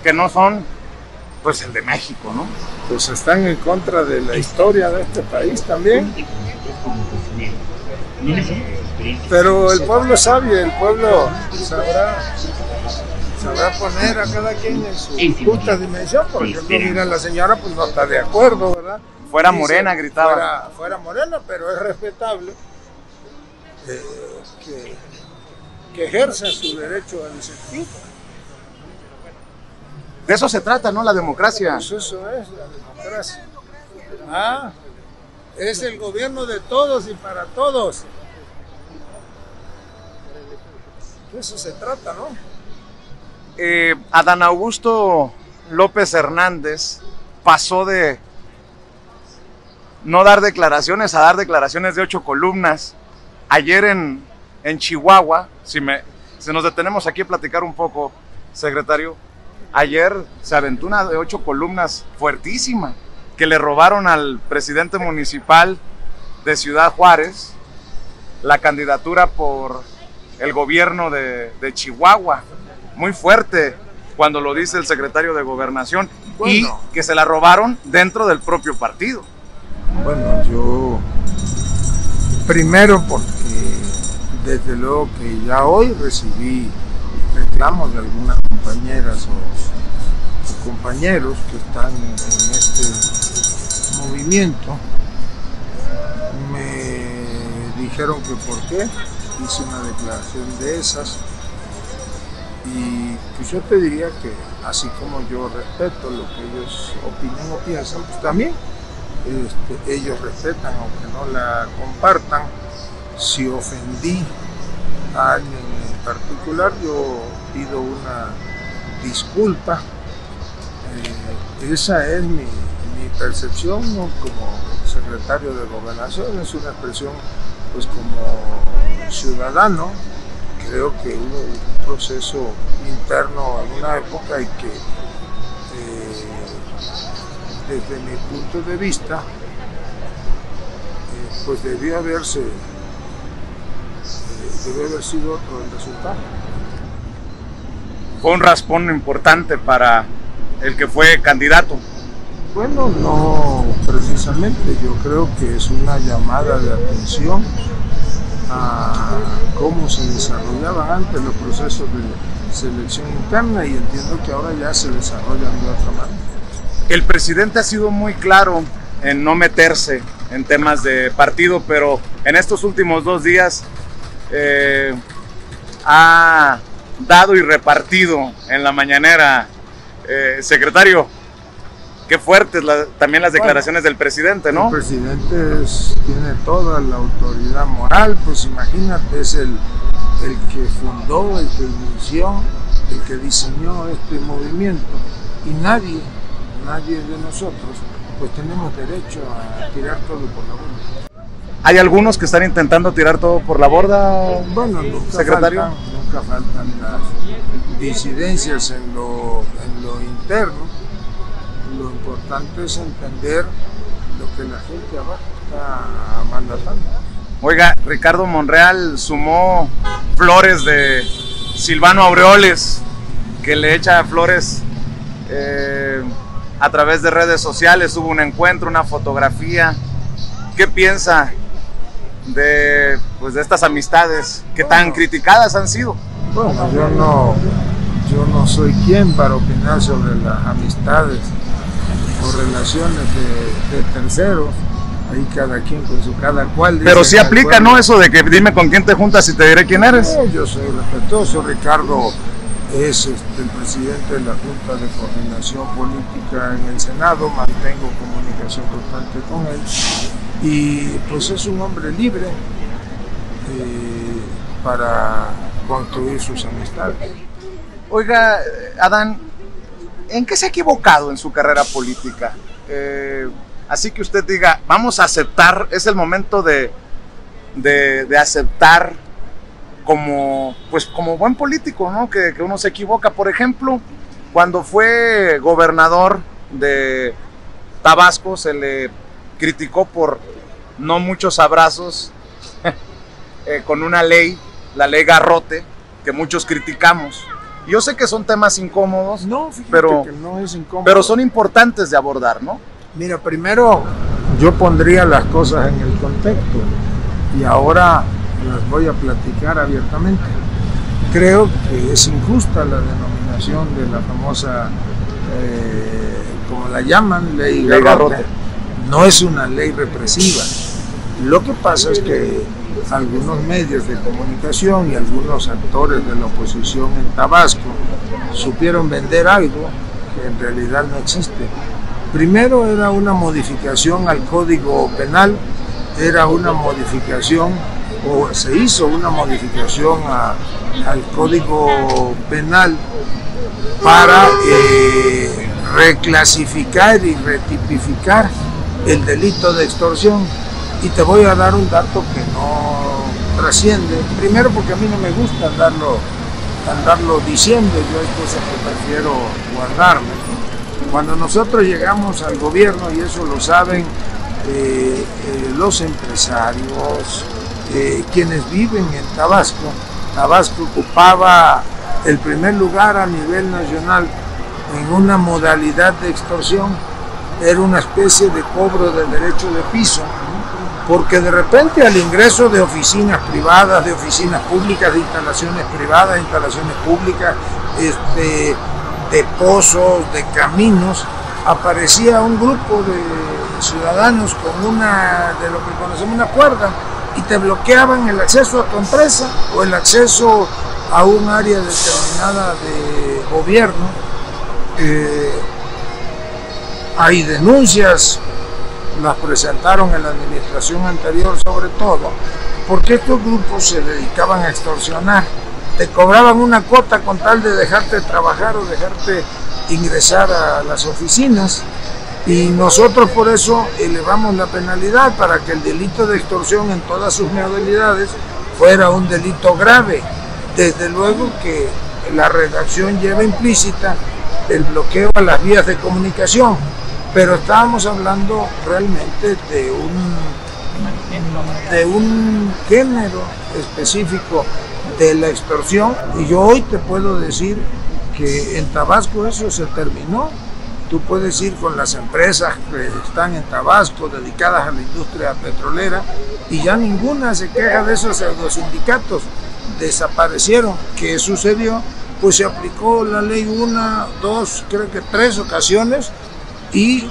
que no son, pues, el de México, ¿no? Pues están en contra de la historia de este país también. Pero el pueblo es sabio, el pueblo sabrá poner a cada quien en su justa dimensión. Por ejemplo, mira, la señora pues no está de acuerdo, ¿verdad? Fuera Dice, Morena, gritaba. Fuera Morena, pero es respetable que ejerza su derecho a disentir. De eso se trata, ¿no? La democracia. Pues eso es la democracia. Es el gobierno de todos y para todos. De eso se trata, ¿no? Adán Augusto López Hernández pasó de no dar declaraciones a dar declaraciones de 8 columnas. Ayer en Chihuahua, si nos detenemos aquí a platicar un poco, secretario, ayer se aventó una de 8 columnas fuertísima que le robaron al presidente municipal de Ciudad Juárez la candidatura por el gobierno de Chihuahua. Muy fuerte cuando lo dice el secretario de Gobernación. Bueno. Y que se la robaron dentro del propio partido. Bueno, yo primero porque desde luego que ya hoy recibí reclamos de algunas compañeras o compañeros que están en este movimiento. Me dijeron que por qué hice una declaración de esas. Y pues yo te diría que así como yo respeto lo que ellos opinan o piensan, pues también ellos respetan, aunque no la compartan. Si ofendí a alguien en particular, yo pido una disculpa. Esa es mi percepción, ¿no? Como secretario de Gobernación, es una expresión pues como ciudadano. Creo que hubo un proceso interno en una época y que desde mi punto de vista pues debió haberse debe haber sido otro el resultado. Fue un raspón importante para el que fue candidato. Bueno, no precisamente, yo creo que es una llamada de atención a cómo se desarrollaban antes los procesos de selección interna, y entiendo que ahora ya se desarrollan de otra manera. El presidente ha sido muy claro en no meterse en temas de partido, pero en estos últimos 2 días ha dado y repartido en la mañanera. Secretario, qué fuertes también las declaraciones del presidente, ¿no? El presidente tiene toda la autoridad moral, pues imagínate, es el que fundó, el que inició, el que diseñó este movimiento, y nadie de nosotros pues tenemos derecho a tirar todo por la borda. ¿Hay algunos que están intentando tirar todo por la borda, bueno, secretario? Nunca faltan las disidencias en lo interno. Lo importante es entender lo que la gente abajo está mandatando. Oiga, Ricardo Monreal sumó flores de Silvano Aureoles, que le echa flores a través de redes sociales. Hubo un encuentro, una fotografía. ¿Qué piensa de estas amistades que tan criticadas han sido? Bueno, yo no soy quien para opinar sobre las amistades o relaciones de terceros. Ahí cada quien con su cada cual. Pero sí aplica, ¿no? Eso de que dime con quién te juntas y te diré quién eres. No, yo soy respetuoso. Ricardo es el presidente de la Junta de Coordinación Política en el Senado. Mantengo comunicación constante con él. Y pues es un hombre libre para construir sus amistades. Oiga, Adán, ¿en qué se ha equivocado en su carrera política? Así que usted diga, vamos a aceptar, es el momento de aceptar como buen político, ¿no? Que uno se equivoca. Por ejemplo, cuando fue gobernador de Tabasco, se le criticó por no muchos abrazos con una ley, la ley Garrote, que muchos criticamos. Yo sé que son temas incómodos, no, fíjate pero, que no es incómodo, pero son importantes de abordar, ¿no? Mira, primero yo pondría las cosas en el contexto y ahora las voy a platicar abiertamente. Creo que es injusta la denominación de la famosa, como la llaman, ley Garrote. No es una ley represiva. Lo que pasa es que algunos medios de comunicación y algunos actores de la oposición en Tabasco supieron vender algo que en realidad no existe. Primero era una modificación al Código Penal, era una modificación, o se hizo una modificación al Código Penal para reclasificar y retipificar el delito de extorsión. Y te voy a dar un dato que no trasciende, primero porque a mí no me gusta andarlo diciendo, yo hay cosas que prefiero guardarme. Cuando nosotros llegamos al gobierno, y eso lo saben los empresarios, quienes viven en Tabasco, Tabasco ocupaba el primer lugar a nivel nacional en una modalidad de extorsión. Era una especie de cobro de derecho de piso, porque de repente al ingreso de oficinas privadas, de oficinas públicas, de instalaciones privadas, de instalaciones públicas, de pozos, de caminos, aparecía un grupo de ciudadanos con de lo que conocemos una cuerda, y te bloqueaban el acceso a tu empresa o el acceso a un área determinada de gobierno. Hay denuncias, las presentaron en la administración anterior sobre todo, porque estos grupos se dedicaban a extorsionar. Te cobraban una cuota con tal de dejarte trabajar o dejarte ingresar a las oficinas, y nosotros por eso elevamos la penalidad para que el delito de extorsión en todas sus modalidades fuera un delito grave. Desde luego que la redacción lleva implícita el bloqueo a las vías de comunicación, pero estábamos hablando realmente de de un género específico de la extorsión, y yo hoy te puedo decir que en Tabasco eso se terminó. Tú puedes ir con las empresas que están en Tabasco dedicadas a la industria petrolera y ya ninguna se queja de esos pseudosindicatos. Desaparecieron. ¿Qué sucedió? Pues se aplicó la ley 1, 2, creo que 3 ocasiones, y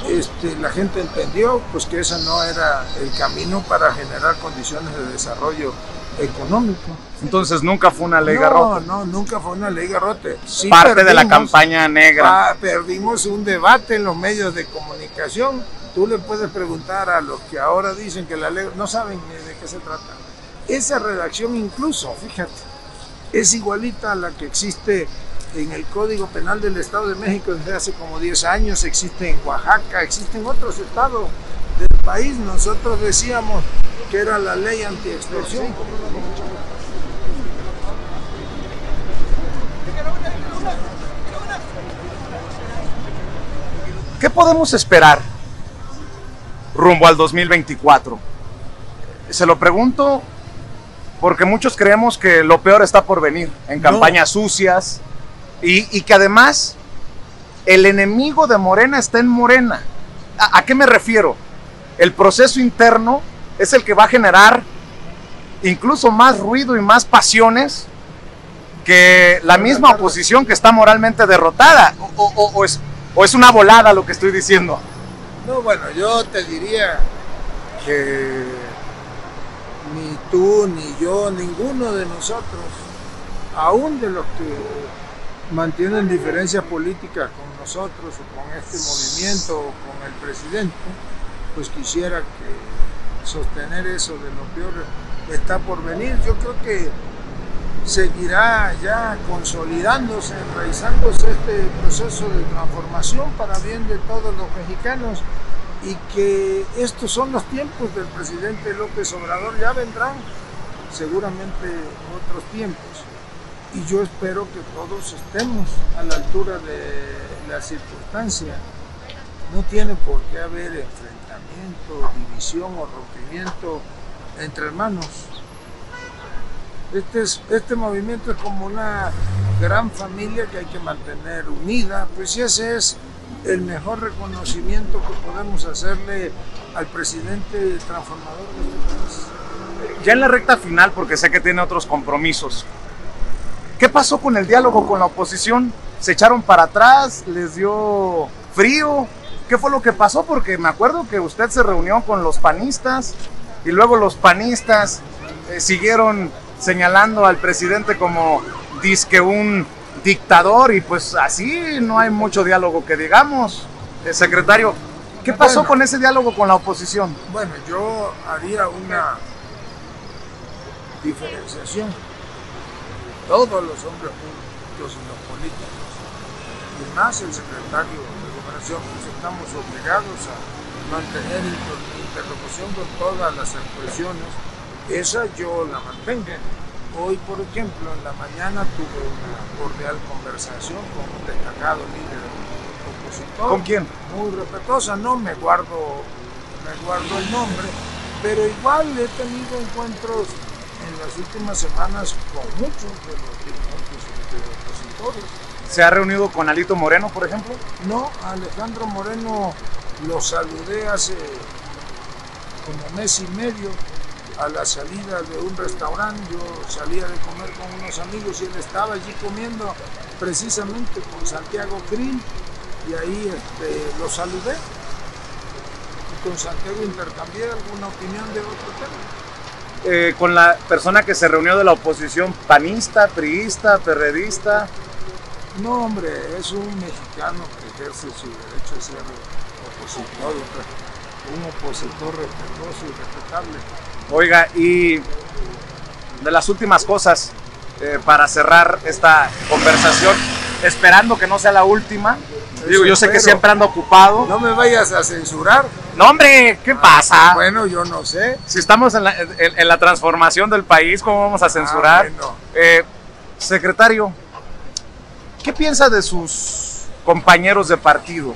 la gente entendió pues que ese no era el camino para generar condiciones de desarrollo económico. Entonces nunca fue una ley garrote. No, nunca fue una ley garrote. Sí, parte de la campaña negra. Perdimos un debate en los medios de comunicación. Tú le puedes preguntar a los que ahora dicen que la ley, no saben ni de qué se trata. Esa redacción incluso, fíjate, es igualita a la que existe en el Código Penal del Estado de México desde hace como 10 años, existe en Oaxaca, existe en otros estados del país. Nosotros decíamos que era la ley antiextorsión. ¿Qué podemos esperar rumbo al 2024? Se lo pregunto porque muchos creemos que lo peor está por venir, en campañas sucias, y que además el enemigo de Morena está en Morena. ¿A qué me refiero? El proceso interno es el que va a generar incluso más ruido y más pasiones que la misma oposición que está moralmente derrotada. ¿O es una volada lo que estoy diciendo? No, bueno, yo te diría que ni tú, ni yo, ninguno de nosotros, aún de los que mantienen diferencias políticas con nosotros o con este movimiento o con el presidente, pues quisiera que sostener eso de lo peor está por venir. Yo creo que seguirá ya consolidándose, enraizándose este proceso de transformación para bien de todos los mexicanos, y que estos son los tiempos del presidente López Obrador. Ya vendrán seguramente otros tiempos, y yo espero que todos estemos a la altura de la circunstancia. No tiene por qué haber enfrentamiento, división o rompimiento entre hermanos. Este movimiento es como una gran familia que hay que mantener unida, pues ese es el mejor reconocimiento que podemos hacerle al presidente transformador de este país. Ya en la recta final, porque sé que tiene otros compromisos, ¿qué pasó con el diálogo con la oposición? ¿Se echaron para atrás? ¿Les dio frío? ¿Qué fue lo que pasó? Porque me acuerdo que usted se reunió con los panistas y luego los panistas siguieron señalando al presidente como dizque un dictador, y pues así no hay mucho diálogo que digamos. Secretario, ¿qué pasó con ese diálogo con la oposición? Bueno, yo haría una diferenciación. Todos los hombres públicos y los políticos, y más el secretario de Gobernación, pues estamos obligados a mantener interlocución con todas las expresiones. Esa yo la mantengo. Hoy, por ejemplo, en la mañana tuve una cordial conversación con un destacado líder opositor. ¿Con quién? Muy respetuosa, no me guardo el nombre, pero igual he tenido encuentros en las últimas semanas con muchos de los dirigentes opositores. ¿Se ha reunido con Alito Moreno, por ejemplo? No, a Alejandro Moreno lo saludé hace como mes y medio a la salida de un restaurante. Yo salía de comer con unos amigos y él estaba allí comiendo precisamente con Santiago Krill, y ahí lo saludé, y con Santiago intercambié alguna opinión de otro tema. Con la persona que se reunió de la oposición, panista, priista, perredista. No, hombre, es un mexicano que ejerce su derecho a ser opositor, un opositor respetuoso y respetable. Oiga, y de las últimas cosas, para cerrar esta conversación, esperando que no sea la última. Digo, yo sé que siempre ando ocupado. No me vayas a censurar. No, hombre, ¿qué pasa? Bueno, yo no sé. Si estamos en la transformación del país, ¿cómo vamos a censurar? Bueno. Secretario, ¿qué piensa de sus compañeros de partido?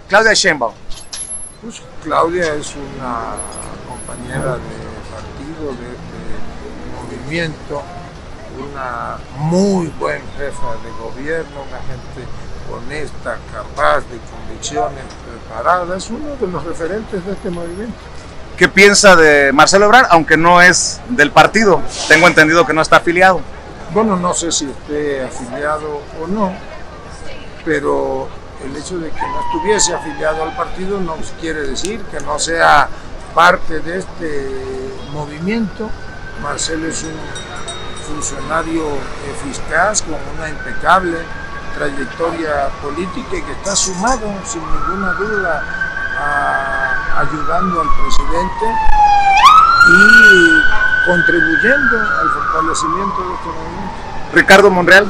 Claudia Sheinbaum. Pues Claudia es una compañera de partido, de este movimiento, una muy buena jefa de gobierno, una gente honesta, capaz, de convicciones, preparada, es uno de los referentes de este movimiento. ¿Qué piensa de Marcelo Ebrard, aunque no es del partido? Tengo entendido que no está afiliado. Bueno, no sé si esté afiliado o no, pero el hecho de que no estuviese afiliado al partido no quiere decir que no sea parte de este movimiento. Marcelo es un funcionario eficaz, con una impecable trayectoria política y que está sumado, sin ninguna duda, ayudando al presidente y contribuyendo al fortalecimiento de este movimiento. Ricardo Monreal.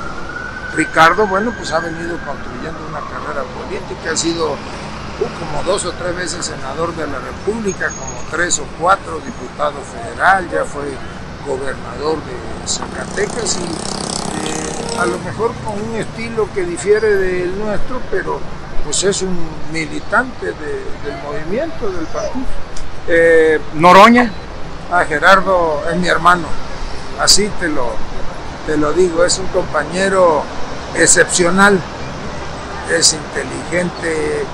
Ricardo, bueno, pues ha venido construyendo una carrera política, ha sido como 2 o 3 veces senador de la República, como 3 o 4 diputado federal, ya fue gobernador de Zacatecas y a lo mejor con un estilo que difiere del nuestro, pero pues es un militante del movimiento, del partido. Noroña. Gerardo es mi hermano, así te lo digo, es un compañero excepcional, es inteligente,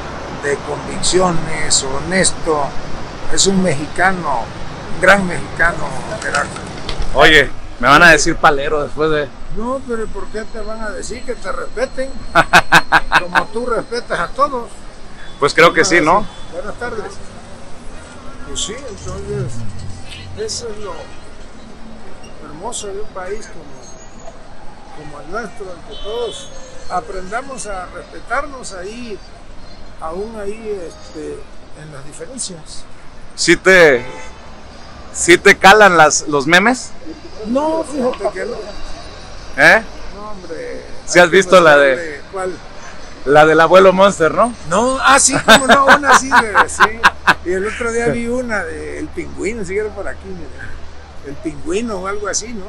de convicciones, honesto, es un mexicano, un gran mexicano, Gerardo. Oye, me van a decir palero después de... No, pero ¿por qué te van a decir que te respeten? Como tú respetas a todos. Pues creo que sí, ¿no? Buenas tardes. Pues sí, entonces, eso es lo hermoso de un país como el nuestro, en que todos aprendamos a respetarnos ahí, aún ahí en las diferencias. ¿Sí te calan los memes? No, fíjate que no. No, hombre. ¿Sí has visto la de... ¿Cuál? La del abuelo Monster, ¿no? No, sí, como no, una así, sí. Y el otro día vi una del pingüino, si por aquí, mira. El pingüino o algo así, ¿no?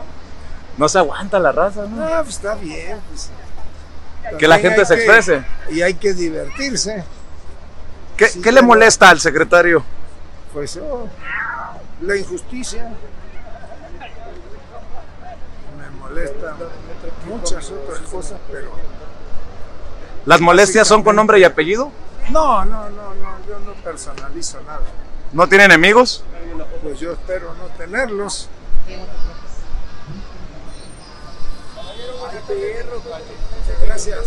No se aguanta la raza, ¿no? No, pues está bien, pues. Que la gente se exprese. Y hay que divertirse. ¿Qué le molesta al secretario? Pues la injusticia. Me molesta muchas otras cosas, pero... ¿Las molestias son con nombre y apellido? No, yo no personalizo nada. ¿No tiene enemigos? Pues yo espero no tenerlos. Gracias.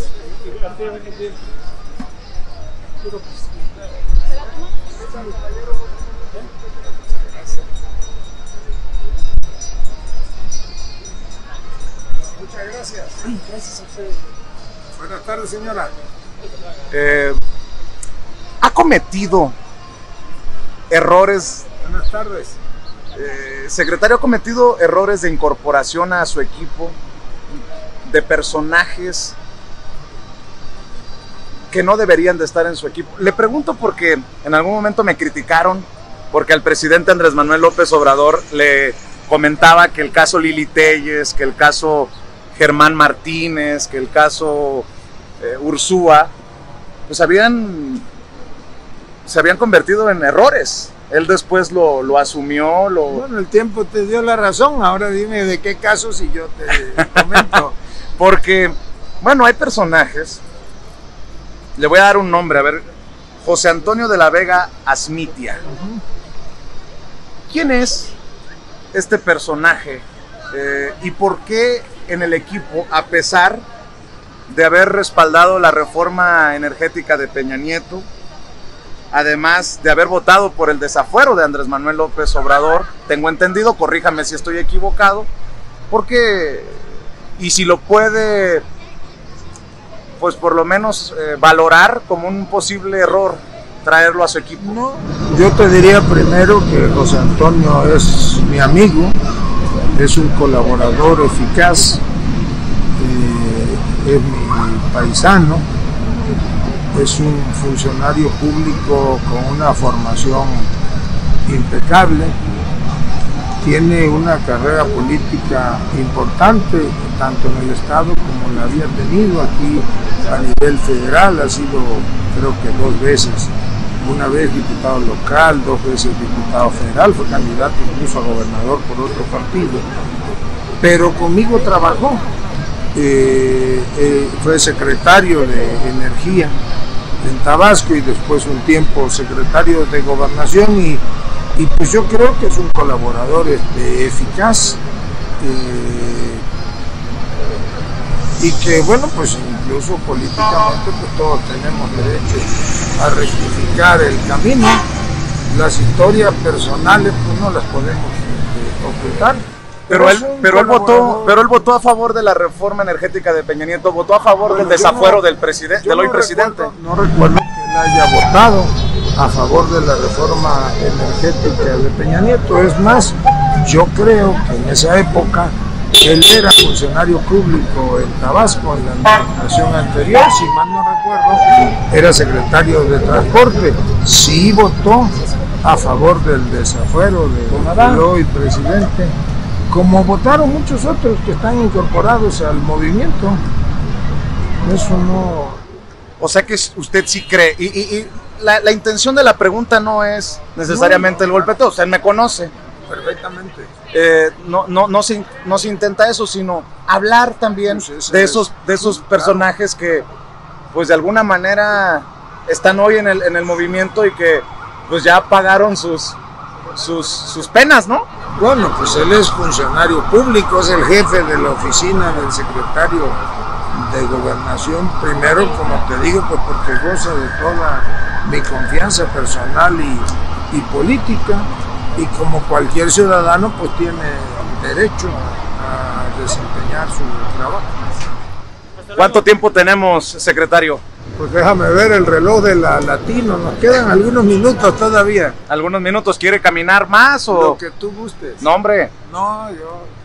Muchas gracias. Gracias a usted. Buenas tardes, señora. ¿Ha cometido errores? Buenas tardes. Secretario, ¿ha cometido errores de incorporación a su equipo de personajes que no deberían de estar en su equipo? Le pregunto porque en algún momento me criticaron porque al presidente Andrés Manuel López Obrador le comentaba que el caso Lili Téllez, que el caso Germán Martínez, que el caso Ursúa, pues se habían convertido en errores. Él después lo asumió. Bueno, el tiempo te dio la razón, ahora dime de qué casos y yo te comento. Porque, bueno, hay personajes, le voy a dar un nombre, a ver, José Antonio de la Vega Asmitia. ¿Quién es este personaje y por qué en el equipo, a pesar de haber respaldado la reforma energética de Peña Nieto, además de haber votado por el desafuero de Andrés Manuel López Obrador, tengo entendido, corríjame si estoy equivocado, porque, y si lo puede, pues por lo menos valorar como un posible error, traerlo a su equipo? No, yo te diría primero que José Antonio es mi amigo, es un colaborador eficaz, es mi paisano, es un funcionario público con una formación impecable, tiene una carrera política importante, tanto en el Estado como la había tenido aquí a nivel federal, ha sido creo que 2 veces una vez diputado local, 2 veces diputado federal, fue candidato incluso a gobernador por otro partido, pero conmigo trabajó, fue secretario de Energía en Tabasco y después un tiempo secretario de Gobernación y pues yo creo que es un colaborador eficaz y que bueno, pues incluso políticamente pues todos tenemos derecho a rectificar el camino. Las historias personales pues no las podemos ocultar. Pero él votó a favor de la reforma energética de Peña Nieto, votó a favor del desafuero del hoy presidente. No recuerdo que él haya votado a favor de la reforma energética de Peña Nieto. Es más, yo creo que en esa época él era funcionario público en Tabasco, en la administración anterior, si mal no recuerdo, era secretario de Transporte. Sí votó a favor del desafuero del hoy presidente, como votaron muchos otros que están incorporados al movimiento. Eso no... O sea que usted sí cree, y la intención de la pregunta no es necesariamente el golpeteo, usted me conoce. Perfectamente. No se intenta eso, sino hablar también de esos personajes que pues de alguna manera están hoy en el movimiento y que pues ya pagaron sus penas, ¿no? Bueno, pues él es funcionario público, es el jefe de la oficina del secretario de Gobernación, primero, como te digo, pues porque goza de toda mi confianza personal y política, y como cualquier ciudadano, pues tiene derecho a desempeñar su trabajo. ¿Cuánto tiempo tenemos, secretario? Pues déjame ver el reloj de la Latino, nos quedan algunos minutos todavía. ¿Algunos minutos? ¿Quiere caminar más o...? Lo que tú gustes. No, hombre. No,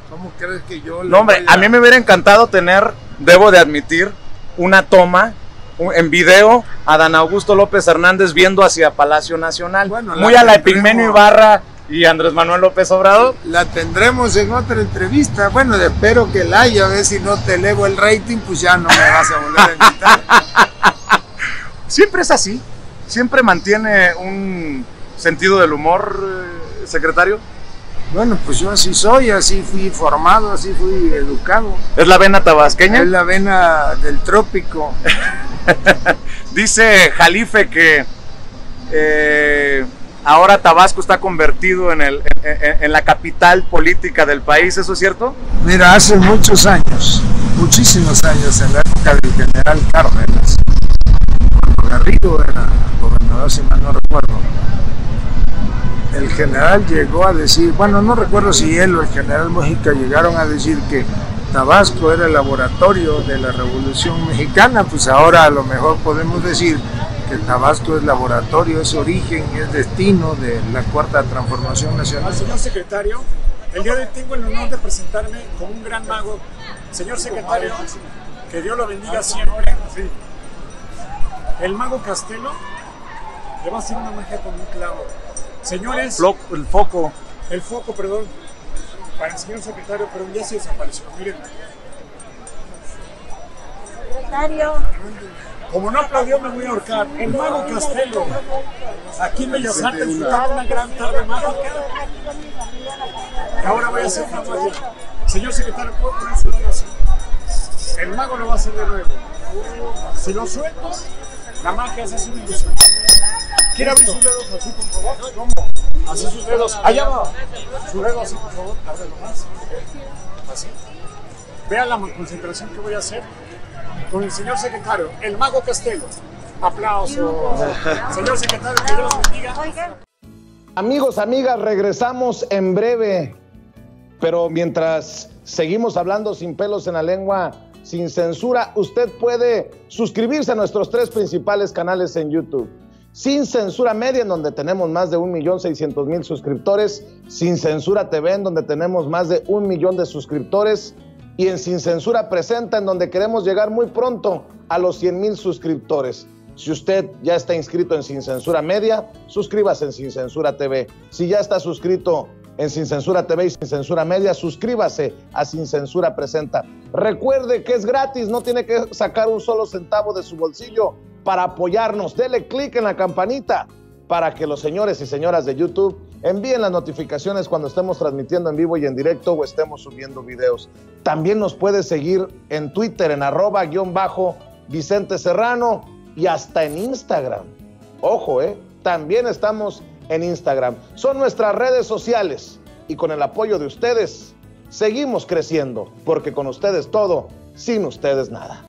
¿cómo crees que yo...? No, hombre, a mí me hubiera encantado tener, debo de admitir, una toma en video a Dan Augusto López Hernández viendo hacia Palacio Nacional. Bueno, muy a la Epigmenio Ibarra y Andrés Manuel López Obrador. La tendremos en otra entrevista. Bueno, espero que la haya, a ver si no te elevo el rating, pues ya no me vas a volver a invitar. Siempre es así, siempre mantiene un sentido del humor, secretario. Bueno, pues yo así soy, así fui formado, así fui educado. ¿Es la vena tabasqueña? Es la vena del trópico. Dice Jalife que ahora Tabasco está convertido en la capital política del país, ¿eso es cierto? Mira, hace muchos años, muchísimos años, en la época del general Cárdenas, cuando Garrido era gobernador, si mal no recuerdo, el general llegó a decir, bueno, no recuerdo si él o el general Mujica llegaron a decir que Tabasco era el laboratorio de la Revolución Mexicana. Pues ahora a lo mejor podemos decir que Tabasco es laboratorio, es origen y es destino de la Cuarta Transformación Nacional. Señor secretario, el día de hoy tengo el honor de presentarme como un gran mago. Señor secretario, que Dios lo bendiga siempre. El mago Castelo le va a hacer una magia con un clavo. Señores, el foco, perdón, para el señor secretario, pero ya se desapareció. Miren. Secretario. Como no aplaudió, me voy a ahorcar. El mago Castelo, aquí en Bellas Artes, disfrutaba una gran tarde mágica. Y ahora voy a hacer una magia. Señor secretario, ¿puedo poner su dedo así? El mago lo va a hacer de nuevo. Si lo suelto, la magia se hace una ilusión. ¿Quiere abrir sus dedos así, por favor? ¿Cómo? Así sus dedos. Allá va. Su dedo así, por favor. Ábrelo más. Así. Vean la concentración que voy a hacer con el señor secretario, el mago Castelo. Aplausos. Señor secretario, que Dios los bendiga. Amigos, amigas, regresamos en breve. Pero mientras seguimos hablando sin pelos en la lengua, sin censura, usted puede suscribirse a nuestros 3 principales canales en YouTube. Sin Censura Media, en donde tenemos más de 1.600.000 suscriptores. Sin Censura TV, en donde tenemos más de 1 millón de suscriptores. Y en Sin Censura Presenta, en donde queremos llegar muy pronto a los 100,000 suscriptores. Si usted ya está inscrito en Sin Censura Media, suscríbase en Sin Censura TV. Si ya está suscrito en Sin Censura TV y Sin Censura Media, suscríbase a Sin Censura Presenta. Recuerde que es gratis, no tiene que sacar un solo centavo de su bolsillo para apoyarnos. Dele clic en la campanita para que los señores y señoras de YouTube envíen las notificaciones cuando estemos transmitiendo en vivo y en directo o estemos subiendo videos. También nos puedes seguir en Twitter en @Vicente Serrano y hasta en Instagram. Ojo, también estamos en Instagram. Son nuestras redes sociales y con el apoyo de ustedes seguimos creciendo, porque con ustedes todo, sin ustedes nada.